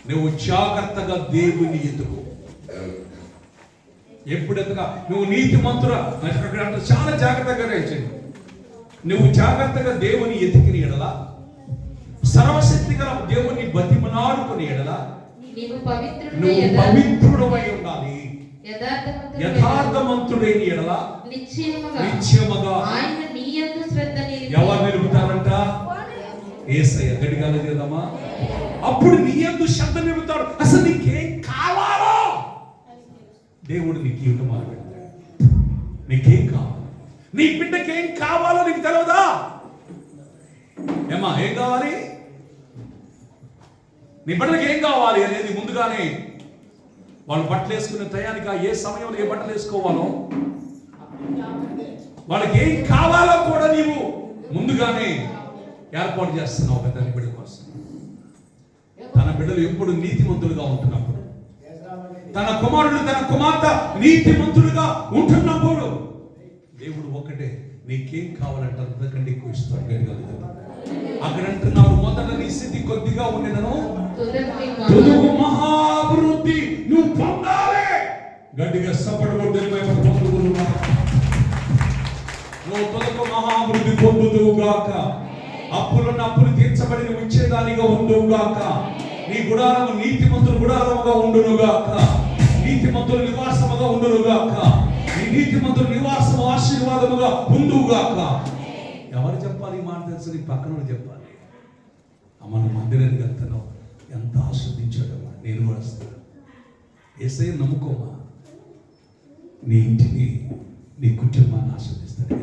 A: నువ్వు జాగ్రత్తగా దేవుని ఎదుగు. ఎప్పుడు ఎదుగా నువ్వు నీతిమంతురా చాలా జాగ్రత్తగా గ్రహించండి. నువ్వు జాగ్రత్తగా దేవుని ఎతికిన ఎడల, సర్వశక్తి గల దేవుని బతిమలాడుకుని ఎడల నువ్వు పవిత్రుడవై ఉండాలి. యథార్థవంతుడైన ఎడల నిత్యముగా ఎవరు నిలుపుతారంట? యేసయ్య. గట్టిగా చేద్దామా? అప్పుడు నీ యందు శ్రద్ధ నిలుపుతాడు. అసలు నీకేం కావాలో దేవుడు నీకు ఇవ్వటం మొదలు పెడతాడు. నీకేం కావాలి? నీ బిడ్డకి ఏం కావాలో నీకు తెలియదా? ఏమా ఏం కావాలి? నీ బిడ్డకి ఏం కావాలి అనేది ముందుగానే వాళ్ళు బట్టలు వేసుకునే టయానికి ఏ సమయంలో ఏ బట్టలు వేసుకోవాలో, వాళ్ళకి ఏం కావాలో కూడా నీవు ముందుగానే ఏర్పాటు చేస్తున్నావు పెద్ద బిడ్డ కోసం. తన బిడ్డలు ఎప్పుడు నీతిమంతులుగా ఉంటున్నప్పుడు, తన కుమారుడు తన కుమార్తె నీతిమంతులుగా ఉంటున్నప్పుడు దేవుడు ఒకటే, నీకేం కావాలంటే అంతకంటే ఎక్కువ ఇస్తాడు. అక్కడ అంటున్నాడు, మొదట నీ స్థితి కొద్దిగా ఉండేనను తుదుగు మహాభివృద్ధి నువ్వు పొందాలి. గట్టిగా సపడు నువ్వు తొలక మహాభివృద్ధి పొందుదువుగాక. అప్పులున్న అప్పులు తీర్చబడి నువ్వు ఇచ్చేదానిగా ఉండుగాక. నీ గుడారము నీతిమంతుల గుడారముగా ఉండునుగాక. నీతిమంతుల నివాసముగా ఉండునుగాక. నీ నీతిమంతుల నివాసము ఆశీర్వాదముగా ఉండుగాక. ఎవరు చెప్పాలి ఈ మాట తెలుసు? నీ పక్కన చెప్పాలి. మన మందిరానికి వెళ్తాను, ఎంత ఆస్వాదించాడమ్మా, నేను కూడా వస్తాను. యేసయ్య నమ్ముకోమా, నీ ఇంటిని నీ కుటుంబాన్ని ఆస్వాదిస్తాడు.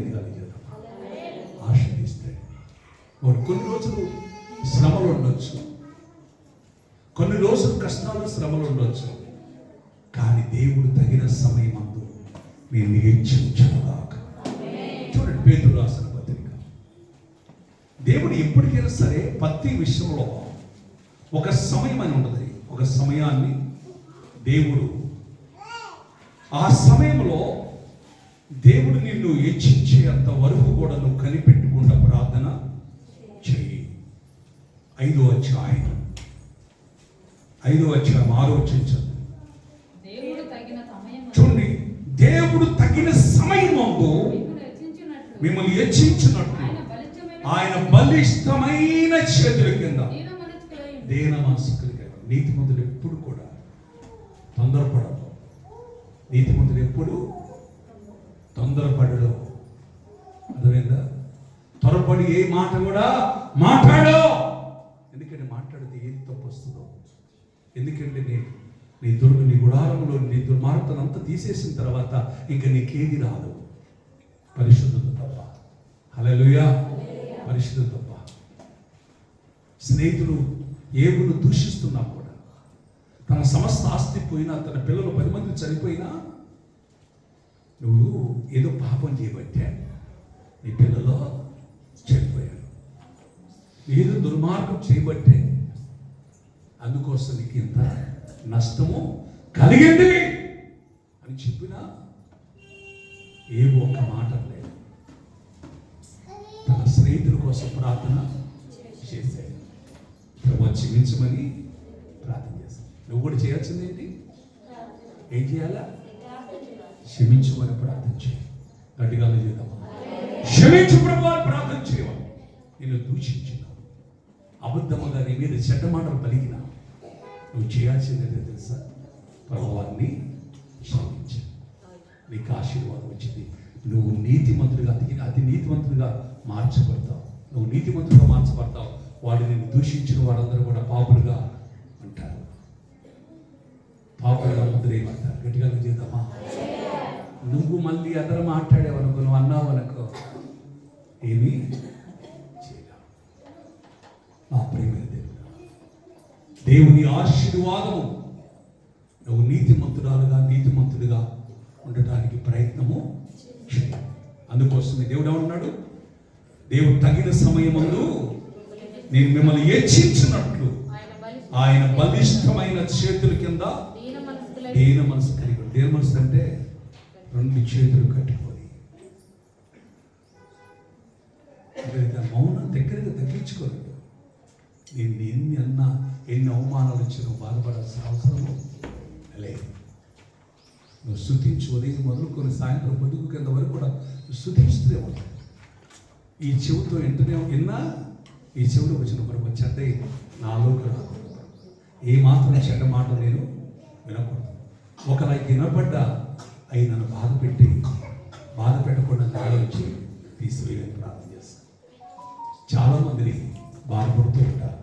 A: ఆస్వాదిస్తాడు. వాడు కొన్ని రోజులు శ్రమలు ఉండొచ్చు, కొన్ని రోజులు కష్టాలు శ్రమలు ఉండొచ్చు, కానీ దేవుడు తగిన సమయం అందు నేను హెచ్చించుగాక. చూడండి పేతురు రాసిన పత్రిక. దేవుడు ఎప్పటికైనా సరే ప్రతి విషయంలో ఒక సమయం అని ఉండదు. ఒక సమయాన్ని దేవుడు, ఆ సమయంలో దేవుడు నిన్ను హెచ్చించేంత వరకు కూడా నువ్వు కనిపెట్టుకుండా ప్రార్థన చెయ్యి. 5వ అధ్యాయం 6వ వచనం చూడండి. దేవుడు తగిన సమయమందు మిమ్మల్ని హెచ్చించినట్లు ఆయన బలిష్టమైన చేతుల కింద దీన మనసు కలిగాడు. నీతిమంతుడు ఎప్పుడు కూడా తొందరపడదు. నీతిమంతుడు ఎప్పుడు తొందరపడడు. అర్థమైందా? త్వరపడి ఏ మాట కూడా మాట్లాడో. ఎందుకంటే మాట్లాడితే ఏది తప్పు వస్తుందో. ఎందుకంటే నీ గుడారంలో నీ దుర్మార్గతను అంతా తీసేసిన తర్వాత ఇంకా నీకేది రాదు. పరిశుద్ధత తప్ప. హల్లెలూయా. పరిశుద్ధత తప్ప. స్నేహితులు ఏబును దూషిస్తున్నా కూడా, తన సమస్త ఆస్తి పోయినా, తన పిల్లలు 10 మంది చనిపోయినా, నువ్వు ఏదో పాపం చేయబట్టే నీ పిల్లలు చనిపోయాడు, ఏదో దుర్మార్గం చేయబట్టే అందుకోసం నీకు ఇంత నష్టము కలిగింది అని చెప్పినా ఏవో ఒక మాట లేదు. తన స్నేహితుల కోసం ప్రార్థన చేశాడు. ప్రభు క్షమించమని ప్రార్థన చేశాడు. నువ్వు కూడా చేయాల్సింది ఏంటి? ఏం చేయాలా? క్షమించమని ప్రార్థన చేయాలి. గట్టిగా చేద్దాం. క్షమించు ప్రభు అని ప్రార్థన చేయాలి. నేను దూషించిన, అబద్ధముగా నీ మీద చెడ్డ మాటలు పలికినా, నువ్వు చేయాల్సిందే తెలుసా? ప్రభువాన్ని క్షమించు. నీకు ఆశీర్వాదం వచ్చింది. నువ్వు నీతిమంతుడిగా, అతి నీతిమంతుడిగా మార్చబడతావు. నువ్వు నీతిమంతుడిగా మార్చబడతావు. వాడు నేను దూషించిన వారందరూ కూడా పాపులుగా అంటారు. పాపులుగా ముద్రేయబడతారు. గట్టిగా చేద్దామా? నువ్వు మళ్ళీ అదర మాట్లాడేవనుకో, నువ్వు అన్నావు అనుకో, ఏమీ చేయలేవు. నా ప్రేమ దేవుని ఆశీర్వాదము నువ్వు నీతిమంతుడిగా ఉండటానికి ప్రయత్నము చేయాలి. అందుకోసమే దేవుడు ఏమన్నాడు? దేవుడు తగిన సమయమందు నేను మిమ్మల్ని హెచ్చించినట్లు ఆయన బలిష్టమైన చేతుల కింద దీన మనసు కలిగి. దీన మనసు అంటే 2 చేతులు కట్టుకొని మౌనం దగ్గరగా తగ్గించుకోలేదు. నేను ఎన్ని అవమానాలు వచ్చి నువ్వు బాధపడాల్సిన అవసరము లేదు. నువ్వు స్తుతించు. ఉదయం మొదలుకొని సాయంత్రం పొద్దుకు కింద వరకు కూడా స్తుతిస్తూనే ఉంటావు. ఈ చెవుతో విన్నా ఈ చెవులో వచ్చిన ప్రభు చెడ్డ నాలోకి రాకూడదు. ఏ మాత్రం చెడ్డ మాట నేను వినకూడదు. ఒకరికి వినపడ్డా అవి నన్ను బాధ పెట్టకుండా నాలో వచ్చి తీసివేయాలని ప్రార్థన చేస్తాను. చాలామందిని బాధపడుతూ ఉంటారు.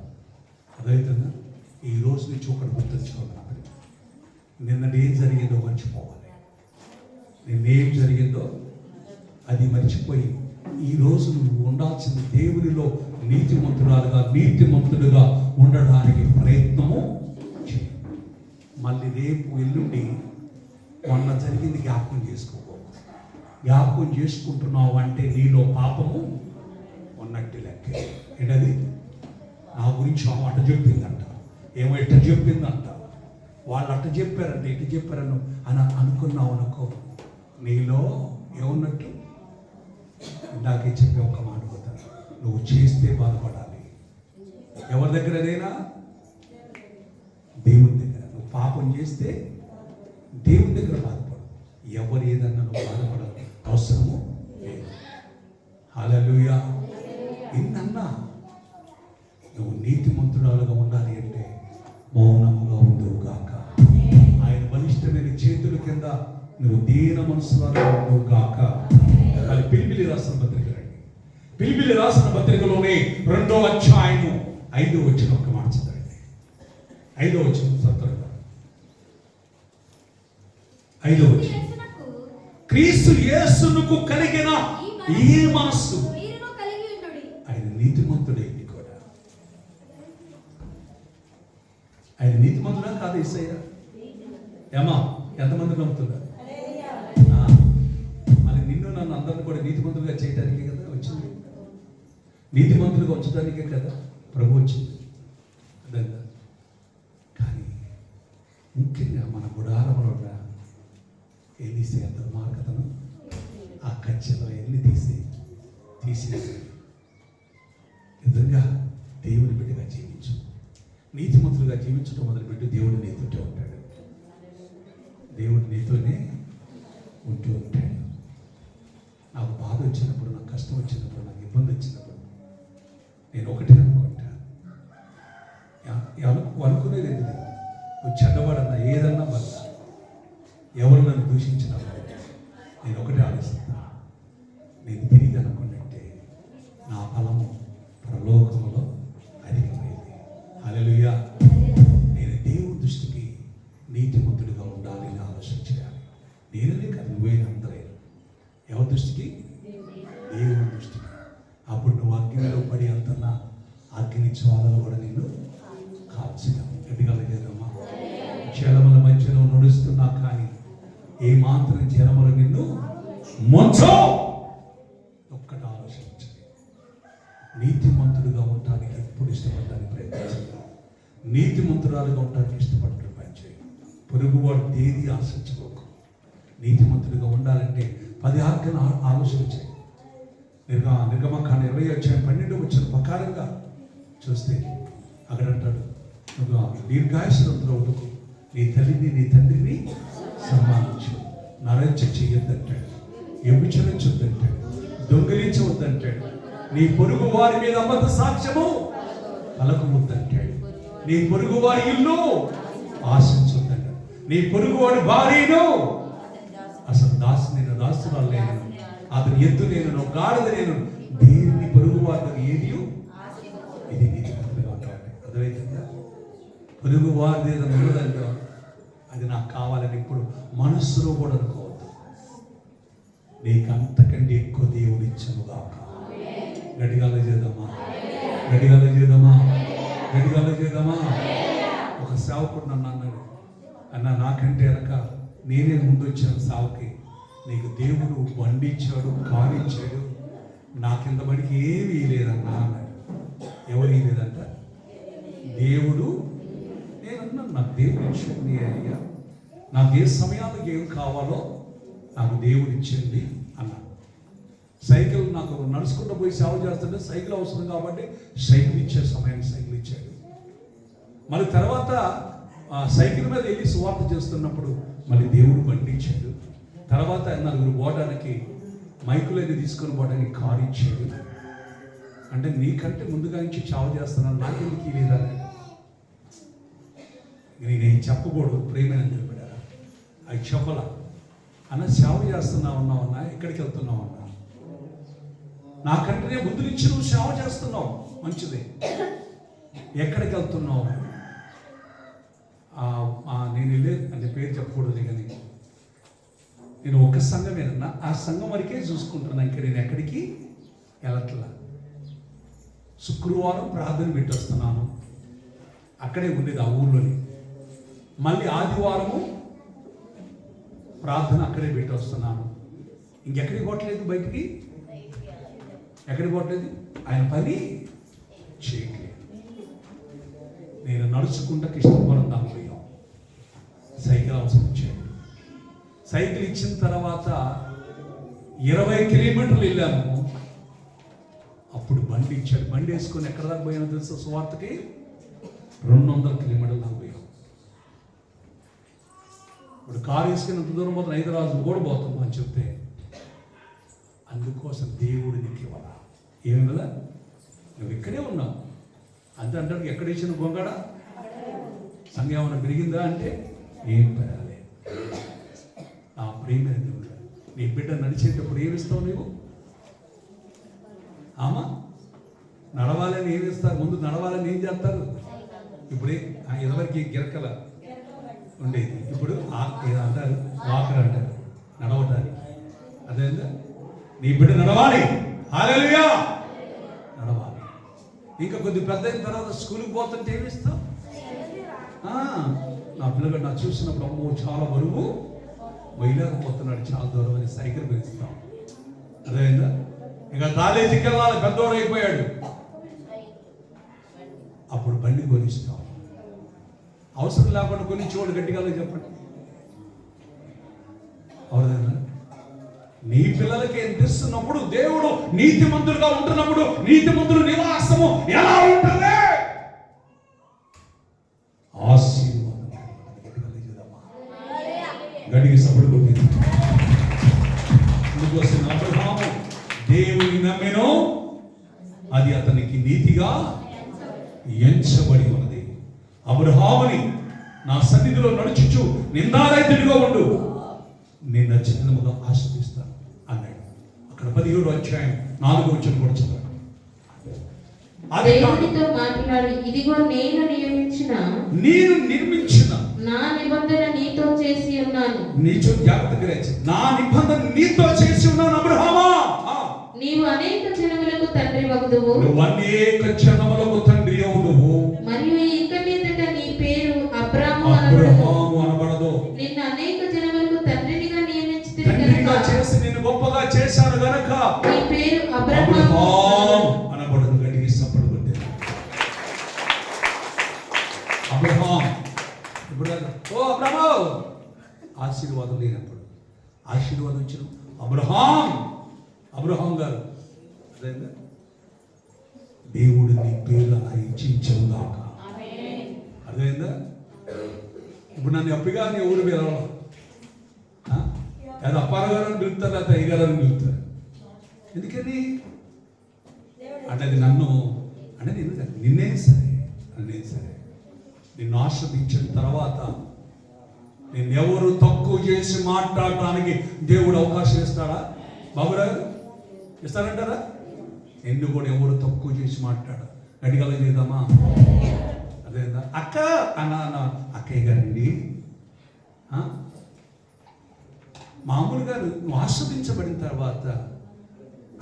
A: అదైతుందా? ఈ రోజు నుంచి ఒకటి గుర్తుంచుకోవాలి. నిన్నటి ఏం జరిగిందో మర్చిపోవాలి. నిన్నేం జరిగిందో అది మర్చిపోయి ఈరోజు నువ్వు ఉండాల్సిన దేవునిలో నీతిమంతుడుగా ఉండడానికి ప్రయత్నము చేయి. మళ్ళీ రేపు ఎల్లుండి మొన్న జరిగింది జ్ఞాపకం చేసుకోకూడదు. జ్ఞాపకం చేసుకుంటున్నావు అంటే నీలో పాపము ఉన్నట్టు లెక్క. ఏంటది? నా గురించి అట చెప్పిందంట, ఏమో ఇట్ట చెప్పిందంట, వాళ్ళు అట్ట చెప్పారంట, ఇటు చెప్పారను అని అనుకున్నావు అనుకో, నీలో ఏమున్నట్టు? ఇందాకే చెప్పే ఒక మాట పోతాను. నువ్వు చేస్తే బాధపడాలి. ఎవరి దగ్గర అదేనా? దేవుని దగ్గర. నువ్వు పాపం చేస్తే దేవుని దగ్గర బాధపడు. ఎవరు ఏదన్నా నువ్వు బాధపడాలి అవసరము లేదు. హల్లెలూయా. ఇన్నన్నా నువ్వు నీతిమంతురాలుగా ఉండాలి అంటే మౌనముగా ఉండువు గాక. ఆయన బలిష్టమైన చేతుల కింద నువ్వు దీన మనసులాగా ఉండువు గాక. అది పిలిపిలి రాసిన పత్రిక రండి. పిలిపిలి రాసిన పత్రికలోనే 2వ అధ్యాయము 5వ వచనం ఒక మాట చదవండి. 5వ వచనం చదువుతారు. 5వ వచనం. క్రీస్తు యేసునకు కలిగిన ఈ మనస్సు
C: మీరును కలిగి ఉండుడి.
A: ఆయన నీతిమంతుడే. కూడా ఆయన నీతిమంతుడా కాదు యేసయ్య? ఏమా ఎంతమంది నమ్ముతున్నారు? మరి నిన్ను నన్ను అందరిని కూడా నీతిమంతులుగా చేయడానికే కదా వచ్చింది. నీతిమంతులుగా ఉంచడానికే కదా ప్రభు వచ్చింది. అదే కానీ ముఖ్యంగా మన గుడారంలో ఉన్న ఏదీసే అంత మార్గతను ఆ కచ్చలో ఎన్ని తీసేసి నిజంగా దేవుని బిడ్డగా జీవించు. నీతిమంతులుగా జీవించడం మొదలుపెట్టి దేవుడు నీతోనే ఉంటాడు. దేవుడు నీతోనే ఉంటూ ఉంటాడు. నాకు బాధ వచ్చినప్పుడు, నాకు కష్టం వచ్చినప్పుడు, నాకు ఇబ్బంది వచ్చినప్పుడు నేను ఒకటే అనుకుంటా, అనుకునేది ఏంటి? నువ్వు చెడ్డవాడన్నా ఏదన్నా వల్ల ఎవరు నన్ను దూషించినా నేను ఒకటే ఆలోచిస్తా, నేను తిరిగి అనుకున్నట్టే నా ఫలము పరలోకములో అధికమైంది. హల్లెలూయా. నేను దేవుని దృష్టికి నీతిమంతుడిగా ఉండాలి అని ఆలోచన చేయాలి. నేననే కాదు, నువ్వే అందరూ ఎవరి దృష్టికి? దేవుని దృష్టికి. అప్పుడు నువ్వు అగ్నిలో పడి వెళ్తున్నా అగ్ని జ్వాలలో కూడా నిన్ను కాల్చగలవు. ఎదగలిగేదమ్మా. జలముల మధ్యలో నడుస్తున్నా కానీ ఏ మాత్రం జలములు నిన్ను ముంచో. ఒక్కటి ఆలోచించండి. నీతిమంతుడిగా ఉండటానికి ఎప్పుడు ఇష్టపడడానికి ప్రయత్నించాలి. నీతిమంతురాలుగా ఉండటానికి ఇష్టపడటం పనిచేయి. పొరుగువాడు దేది ఆశించుకోకు. నీతిమంతుడిగా ఉండాలంటే 10 ఆజ్ఞలు ఆలోచన చేయి. నిర్గమకాండ 20 అధ్యాయం 12 వచ్చిన ప్రకారంగా చూస్తే అక్కడ అంటాడు, నువ్వు దీర్ఘాయుష్యంలో ఉండకు, నీ తల్లిని నీ తండ్రిని సన్మానించు, నరహత్య చెయ్యొద్దంటాడు, వ్యభిచరించొద్దంటాడు, దొంగిలించవద్దంటాడు, నీ పొరుగు వారి మీద అబద్ధ సాక్ష్యము పలకవద్దంటాడు, నీ పొరుగు వారి ఇల్లు ఆశించొద్దంటాడు, నీ పొరుగు వాడి భార్యను అసలు నేను దాస్తురాలు నేను, అతని ఎత్తు నేను, గాడిద నేను, దేన్ని పొరుగు వారి ఏది ఇది నీతిమంతులుగా ఉండాలి. అర్థమైందా? పొరుగు వారిది ఏదైనా ఉన్నదంటే అది నాకు కావాలని ఇప్పుడు మనస్సులో కూడా అనుకోవద్దు. నీకు అంతకంటే ఎక్కువ దేవుడు ఇచ్చనుగాక. గడిగాల చేద్దామా, గడిగాల చేద్దామా, గడిగాల చేద్దామా. ఒక సేవకుడు నన్ను అన్నాడు, అన్న నాకంటే వెనక నేనే ముందు వచ్చిన సావుకి నీకు దేవుడు బండి ఇచ్చాడు, కారు ఇచ్చాడు, నా కింద బడికి ఏమీ లేదన్నా అన్నాడు. ఎవరు లేదంట? దేవుడు. నేనన్నాను, నాకు దేవుడు ఇచ్చింది అయ్యా, నాకు ఏ సమయానికి ఏం కావాలో నాకు దేవుడు ఇచ్చింది అన్నాను. సైకిల్ నాకు నడుచుకుంటూ పోయి సేవ చేస్తుంటే సైకిల్ అవసరం కాబట్టి సైకిల్ ఇచ్చే సమయానికి సైకిల్ ఇచ్చాడు. మళ్ళీ తర్వాత సైకిల్ మీద వెళ్ళి సువార్త చేస్తున్నప్పుడు మళ్ళీ దేవుడు బండి ఇచ్చాడు. తర్వాత 4 పోవడానికి మైకులన్నీ తీసుకొని పోవడానికి కారు ఇచ్చాడు. అంటే నీకంటే ముందుగా నుంచి చావు చేస్తున్నాను, నాకెందుకు లేదా? నేనేం చెప్పకూడదు, ప్రేమైన నిలబడారా అది చెప్పలా అన్న. సేవ చేస్తున్నా ఉన్నావన్నా, ఎక్కడికి వెళ్తున్నావు అన్నా, నాకంటే ముందు నుంచి నువ్వు సేవ చేస్తున్నావు, మంచిది. ఎక్కడికి వెళ్తున్నావు? నేను వెళ్ళే అంటే పేరు చెప్పకూడదు కానీ నేను ఒక సంఘమేనన్నా, ఆ సంఘం వరకే చూసుకుంటున్నా, ఇంకా నేను ఎక్కడికి వెళ్ళట్లా. శుక్రవారం ప్రార్థన పెట్టొస్తున్నాను, అక్కడే ఉండేది ఆ ఊర్లోని. మళ్ళీ ఆదివారము ప్రార్థన అక్కడే పెట్టొస్తున్నాను. ఇంకెక్కడికి పోవట్లేదు, బయటికి ఎక్కడికి పోవట్లేదు. ఆయన పని చేయట్లేదు. నేను నడుచుకుంటా కృష్ణపురం దాకా పోయాం. సైకిల్ అవసరం ఇచ్చాడు. సైకిల్ ఇచ్చిన తర్వాత 20 కిలోమీటర్లు వెళ్ళాము. అప్పుడు బండి ఇచ్చాడు. బండి వేసుకొని ఎక్కడ దాకా పోయానో తెలుసు? సువార్తకి 200 కిలోమీటర్ల దాకా పోయాం. ఇప్పుడు కారు వేసుకుని ఎంత దూరం పోతాం? 5 రోజులు కూడా పోతాం అని చెప్తే అందుకోసం దేవుడు నీకు ఇవ్వాలా. ఏమి కదా నువ్వు ఇక్కడే ఉన్నావు అంతే అంటారు. ఎక్కడ ఇచ్చిన గొంగడ సంఘం ఏమైనా పెరిగిందా అంటే ఏం పెరగలేదు. ఆ ప్రేమైన దేవుడు నీ బిడ్డ నడిచేటప్పుడు ఏమిస్తావు నువ్వు? ఆమా నడవాలని ఏమి ఇస్తారు? ముందు నడవాలని ఏం చేస్తారు? ఇప్పుడే ఇదివరకు గిరకల ఉండేది, ఇప్పుడు అంటారు వాకర్ అంటారు నడవటానికి. అదే నీ బిడ్డ నడవాలి, హల్లెలూయా నడవాలి. ఇంకా కొద్ది పెద్ద అయిన తర్వాత స్కూల్కి పోతుంటే ఏమి ఇస్తావు? నా పిల్లలు నా చూసినప్పుడు అమ్మో చాలా బరువు మొయ్యలేకపోతున్నాడు, చాలా దూరం అని సైకిల్ పెంచుతాం. అదేందా ఇంకా కాలేజీకి వెళ్ళాలి, పెద్దోడు అయిపోయాడు, అప్పుడు బండి కొనిస్తాం. అవసరం లేకుండా కొని చూడు గట్టిగా చెప్పండి. అవునా? నీ పిల్లలకి ఎంత ఇస్తున్నప్పుడు, దేవుడు నీతిమంతులుగా ఉంటున్నప్పుడు నీతిమంతుల నివాసము ఎలా ఉంటుంది? ఆశీర్వాదం గడికి సపోర్ట్ కొట్టింది. అందుకోసం అబ్రహాము దేవుని నమ్మెను, అది అతనికి నీతిగా ఎంచబడి ఉన్నది. అబ్రహాముని నా సన్నిధిలో నడుచుచు నిందారహితుడిగా ఉండు, నేను నచ్చినముగా ఆశీర్వదిస్తాను అన్నాడు. అక్కడ 17వ అధ్యాయం 4వ వచనం కూడా చదవండి.
B: దేవునితో మాట్లాడి, ఇదిగో నేను
A: నిర్మించిన
B: నా నిబంధన నీతో చేసి ఉన్నాను.
A: నీచో జాగ్రత్తగా గ్రహించు, నా నిబంధన నీతో చేసి ఉన్నాను అబ్రహామా.
B: నీవు అనేక జనములకు తండ్రి వగుదువు,
A: నువ్వు అనేక జనములకు తండ్రి అవుదువు,
B: మరియు ఇక మీదట నీ పేరు అబ్రాము
A: అనబడదు.
B: నిన్ను అనేక జనములకు తండ్రినిగా నియమించితిని
A: తండ్రిగా చేసి నిన్ను గొప్పగా చేశాను గనుక
B: నీ పేరు అబ్రహాము
A: అనబడదు. గడికి సప్పుడు కొట్టే అబ్రహాం. ఇప్పుడు ఓ అబ్రహాము ఆశీర్వాదం లేనప్పుడు ఆశీర్వాదం ఇచ్చిన అబ్రహాం గారు దేవుడు నీ పేరు అలా ఇచ్చించను దాకా. అర్థమైందా? ఇప్పుడు నన్ను అప్పిగా నీ ఊరు పేరు అది అప్పారగారు అని పిలుస్తారు, లేకపోతే అయ్యగారు అని పిలుస్తారు. ఎందుకని అంటే అది నన్ను అంటే నిన్నే సరే నిన్ను ఆశ్రదించిన తర్వాత నిన్నెవరు తక్కువ చేసి మాట్లాడటానికి దేవుడు అవకాశం ఇస్తాడా? బాబురావు ఇస్తారంటారా? నిన్ను కూడా ఎవరు తక్కువ చేసి మాట్లాడు గడిగల చేద్దామా? అదేందా అక్క అన్న అక్కయ్య గారండి మామూలుగా నువ్వు ఆస్వాదించబడిన తర్వాత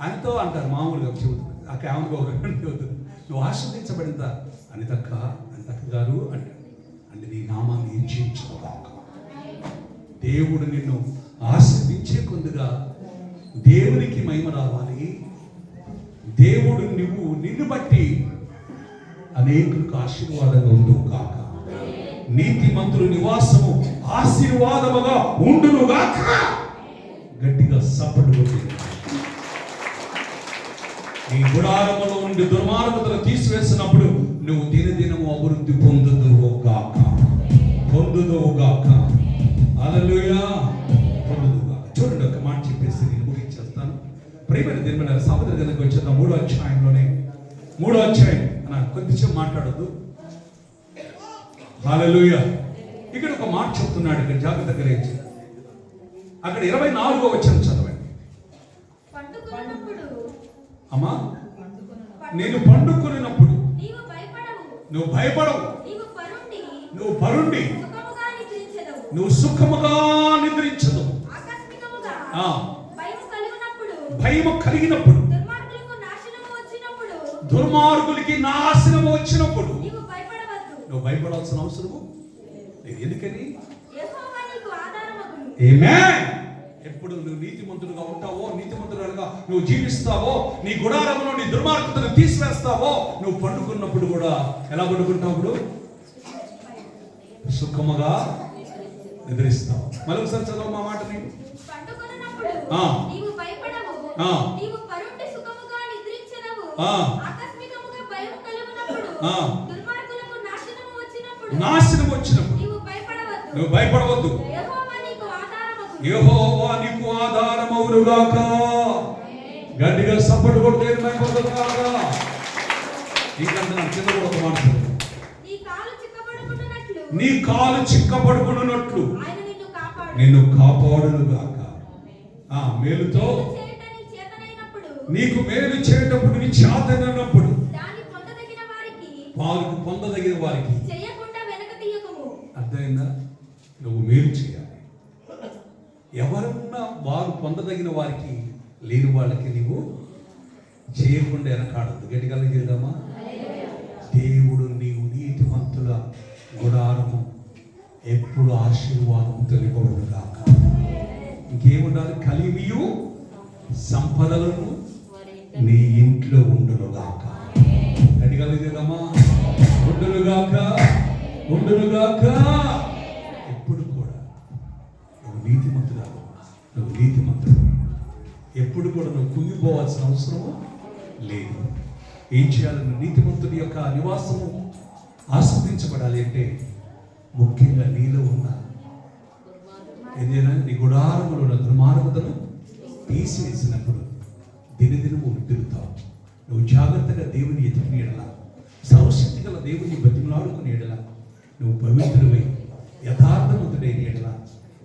A: ఆయనతో అంటారు మామూలుగా చెబుతుంది అక్క ఏమనుకోకండి చెబుతుంది నువ్వు ఆస్వాదించబడిందా అనితక్క గారు అంటాడు. అంటే నీ నామాన్ని ఏం చేయించుకోవాలి. దేవుడు నిన్ను ఆస్వాదించే కొందుగా దేవునికి మహిమ రావాలి. దేవుడు నిన్ను బట్టి అనేకులకు ఆశీర్వాదంగా ఉండు కాక, నీతిమంతుల నివాసము ఆశీర్వాదముగా ఉండును గాక. గట్టిగా సపోర్ట్ కొట్టి నీ గుడారములో నుండి దుర్మార్గతను తీసివేసినప్పుడు నువ్వు దినదినము అభివృద్ధి పొందుదువు గాక. హల్లెలూయా. చూడండి ఒక మాట చెప్పేసి నేను ముగించేస్తాను. ప్రియమైన దేవుని సహోదర జనకు వచ్చిన 3వ అధ్యాయంలోనే 3వ అధ్యాయం కొంచెం మాట్లాడద్దు. హల్లెలూయా. ఇక్కడ ఒక మాట చెప్తున్నాడు, ఇక్కడ జాగ్రత్తగా గ్రహించి అక్కడ 24వ వచనం చదవండి. అమ్మా నేను పండుకొనినప్పుడు నువ్వు భయపడవు, నువ్వు పరుండి నువ్వు సుఖముగా నిద్రించదు. భయము కలిగినప్పుడు దుర్మార్గులకి నాశనము వచ్చినప్పుడు నువ్వు భయపడాల్సిన అవసరము లేదు. ఎందుకని? ఆమేన్. ఎప్పుడు నువ్వు నీతిమంతుడుగా ఉంటావో, నీతిమంతుడుగా నువ్వు జీవిస్తావో, నీ గుడారములో నీ దుర్మార్గతను తీసివేస్తావో, నువ్వు పండుకున్నప్పుడు కూడా ఎలా పండుకుంటావు? సుఖముగా నిద్రిస్తావు. మరొకసారి చదవ మా మాటని. నాశనం వచ్చినప్పుడు నువ్వు భయపడవద్దు. యెహోవా నీకు ఆధారమవును గాక. గట్టిగా సపోర్ట్ కొడితే మైపోతుందా? ఇంకంత కింద కూడా ఒక మాట చెప్పు.
C: నీ కాలు చిక్కబడకుండానట్లు
A: నీ కాలు చిక్కబడుకున్నట్లు
C: ఆయన
A: నిన్ను కాపాడును గాక. మేలుతో
C: చేయటానికి చేతనైనప్పుడు
A: నీకు మేలు చేయటప్పుడు నీ చేతనైనప్పుడు
C: దాన్ని పొందదగిన వారికి
A: వారికి పొందదగిన వారికి
C: చేయకుండా వెనక తీయకము.
A: అర్థమైందా? నువ్వు మేలు చేయాలి. ఎవరన్నా వారు పొందదగిన వారికి లేని వాళ్ళకి నువ్వు చేయకుండా వెనకాడద్దు. గట్టిగా చేద్దామా? దేవుడు నీవు నీతిమంతుల గుడారము ఎప్పుడు ఆశీర్వాదం తెలిపబడు గాక. ఇంకేముండాలి? కలిమియు సంపదలను నీ ఇంట్లో ఉండును గాక. గట్టిగా చేద్దామా? ఉండును గాక, ఉండును గాక. ఎప్పుడు కూడా నువ్వు నీతిమంతురాలు, నువ్వు నీతిమంతుడు. ఎప్పుడు కూడా నువ్వు కుంగిపోవాల్సిన అవసరం లేదు. ఏం చేయాలి? నువ్వు నీతిమంతుడి యొక్క నివాసము ఆస్వాదించబడాలి అంటే ముఖ్యంగా నీలో ఉన్న ఏదైనా నీ గుడారములో ఉన్న దుర్మార్గతను తీసివేసినప్పుడు దినదినము తిరుగుతావు. నువ్వు జాగ్రత్తగా దేవుని ఎత్తుకుని ఎడలా, సర్వశక్తి గల దేవుని బతిమలాడుకుని ఎడలా, నువ్వు పవిత్రుడై యథార్థవంతుడైన ఎడలా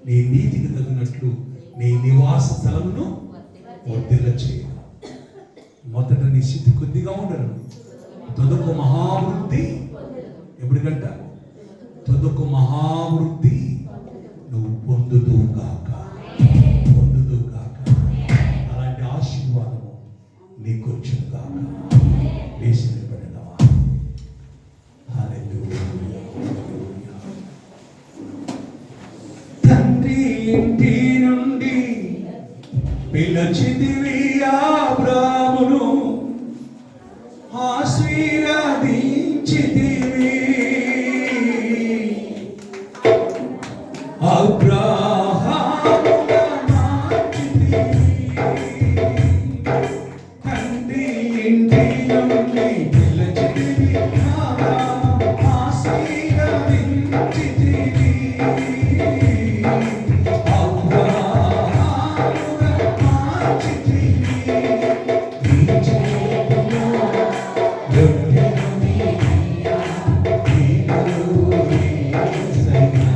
A: నీ నీతికి తగినట్లు నీ నివాస స్థలమును వర్ధిల్ల చేయ. మొదట నీ స్థితి కొద్దిగా ఉండను, తొదకు మహావృద్ధి. ఎప్పటికంట? తొదకు మహావృద్ధి నువ్వు పొందుదుగాక, పొందుదుగాక. అలాంటి ఆశీర్వాదము నీకు వచ్చును గాక. లేచి నిలబడదామా? హల్లెలూయా. తండ్రి ఇంటి నుండి పిలచితివి అబ్రామును, ఆశీర్వదించితివి అబ్రాహాముగా మార్చితివి. తండ్రి ఇంటి నుండి పిలచితివి, ఆశీర్వదించితివి అబ్రాహాముగా మార్చితివి. నీ చేతిలో రొట్టెను నీయా, నీలో యేసయ్యా.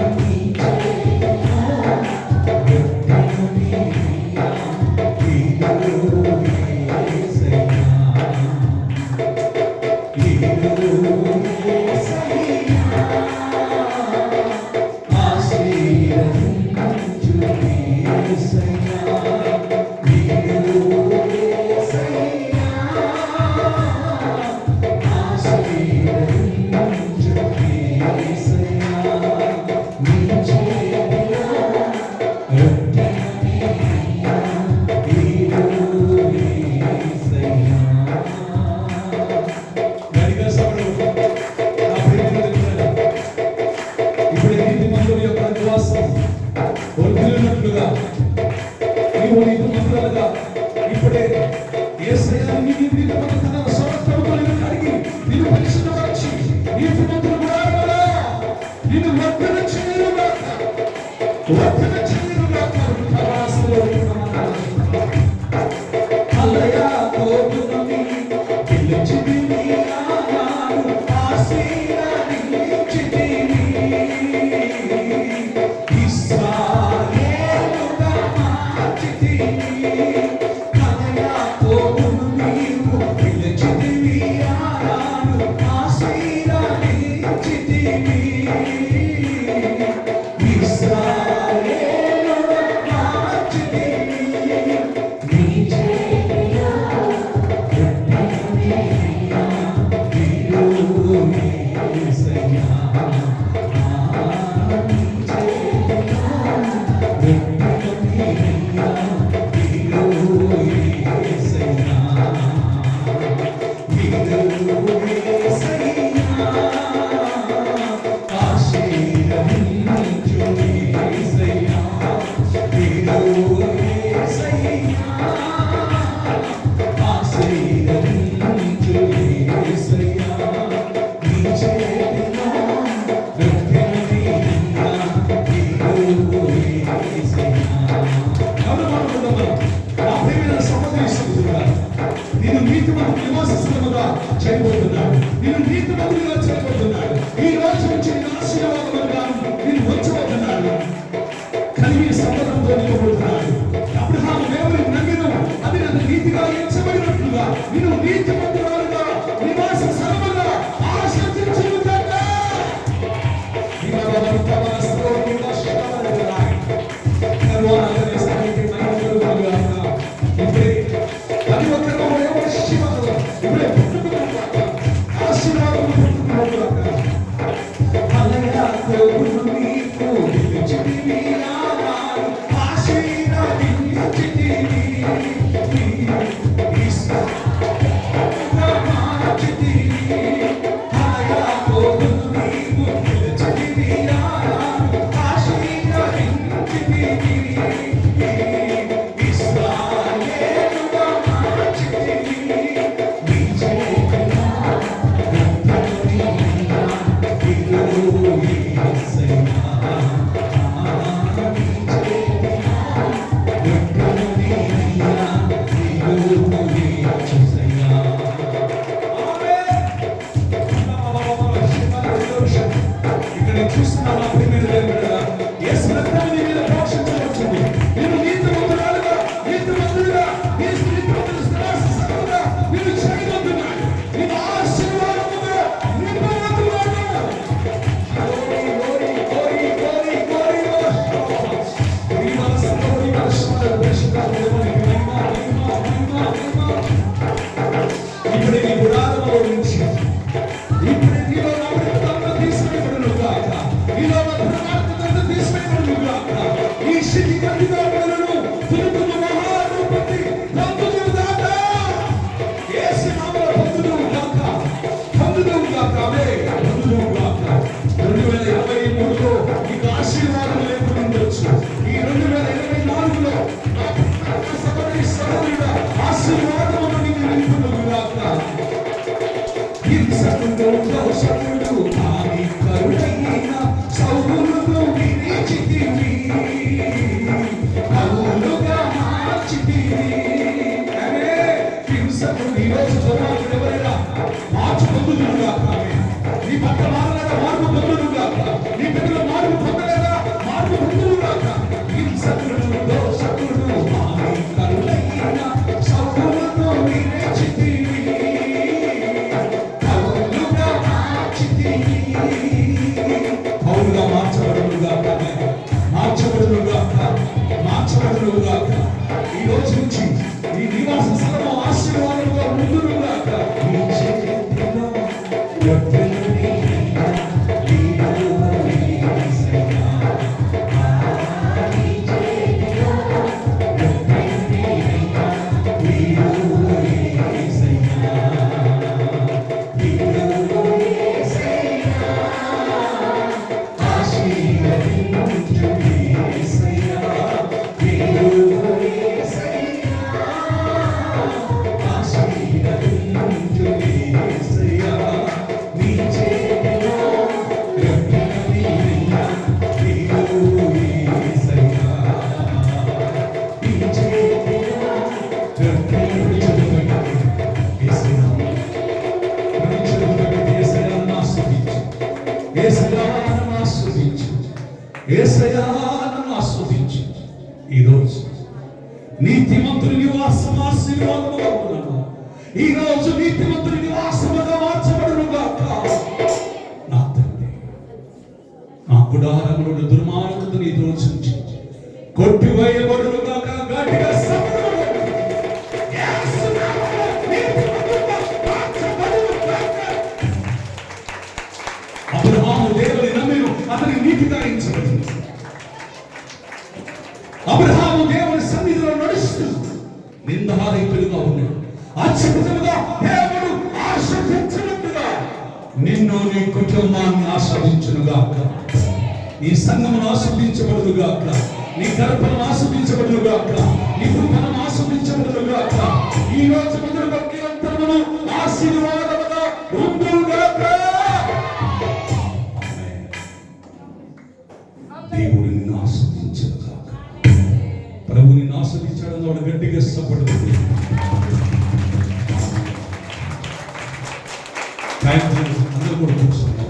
A: నీ చేతిలో రొట్టెను నీయా, నీలో యేసయ్యా. నీలో యేసయ్యా. ఆశీర్వదించు యేసయ్యా. నీలో యేసయ్యా. ఆశీర్వదించు యేసయ్యా. నీ చేతిలో రొట్టెను నీయా, నీలో యేసయ్యా. గట్టిగా సభలో నా ప్రియమైన ఇప్పుడు నీతిమంతుల యొక్క నివాసం వర్ధిల్లినట్లుగా నీవు నీతిమంతులుగా ఇప్పుడే యేసయ్య నీ నీతిమంతుల సమస్తమును నిన్ను కడిగి నిన్ను పరిశుద్ధపరిచి నీతిమంతుల గుడారములో నిన్ను వర్ధన చేయునుగాక, వర్ధన చేయునుగాక. వృద్ధావాసంలో ఉన్నమన్నాడు. అల్లయా కోపునమి పిలిచితివి ఆనాడు, ఆశీర్వదించితివి ఇశ్రాయేలుగా మార్చితివి. అల్లయా కోపును నీవు పిలిచితివి ఆనాడు, ఆశీర్వదించితివి ఇశ్రాయేలుగా ఈ రోజు నుంచి ఈ నివాస స్థలము ఆశీర్వాదముగా ముందుగాక నీ చేతిలో ఆస్వాదించు. ఈరోజు నీతిమంతుని నివాసం ఆశీర్వాదముగా ఉన్నాను. ఈరోజు నీతిమంతుని నివాసముగా మార్చబడునుగాక. నా తండ్రి, నా గుడారములో దుర్మార్గతను ఈ రోజు నుంచి కొట్టివేయబడునుగాక. గట్టిగా అబ్రహాము దేవుని నమ్మిను, అతని నీతిగా ఎంచబడింది. అబ్రహాము దేవుని సన్నిధిలో నడుస్తూ నిందారహితుడుగా ఉన్నాడు. అత్యధికముగా దేవుడు ఆశీర్వదించినట్టుగా నిన్ను నీ కుటుంబాన్ని ఆశీర్వదించునుగాక. నీ సంఘమును ఆశీర్వదించబడునుగాక. నీ గర్భను ఆశీర్వదించబడునుగాక. నీ కృపను ఆశీర్వదించబడునుగాక. ఈ రోజు మొదలు బట్టి అంతరమును ఆశీర్వాదముగా ఉండుగాక. దేవుడు నిన్ను ఆస్వాదించుగాక. ప్రభు నిన్ను ఆస్వాదించడం వాడు గట్టిగా ఇష్టపడుతుంది. అందరూ కూడా కూర్చోండి.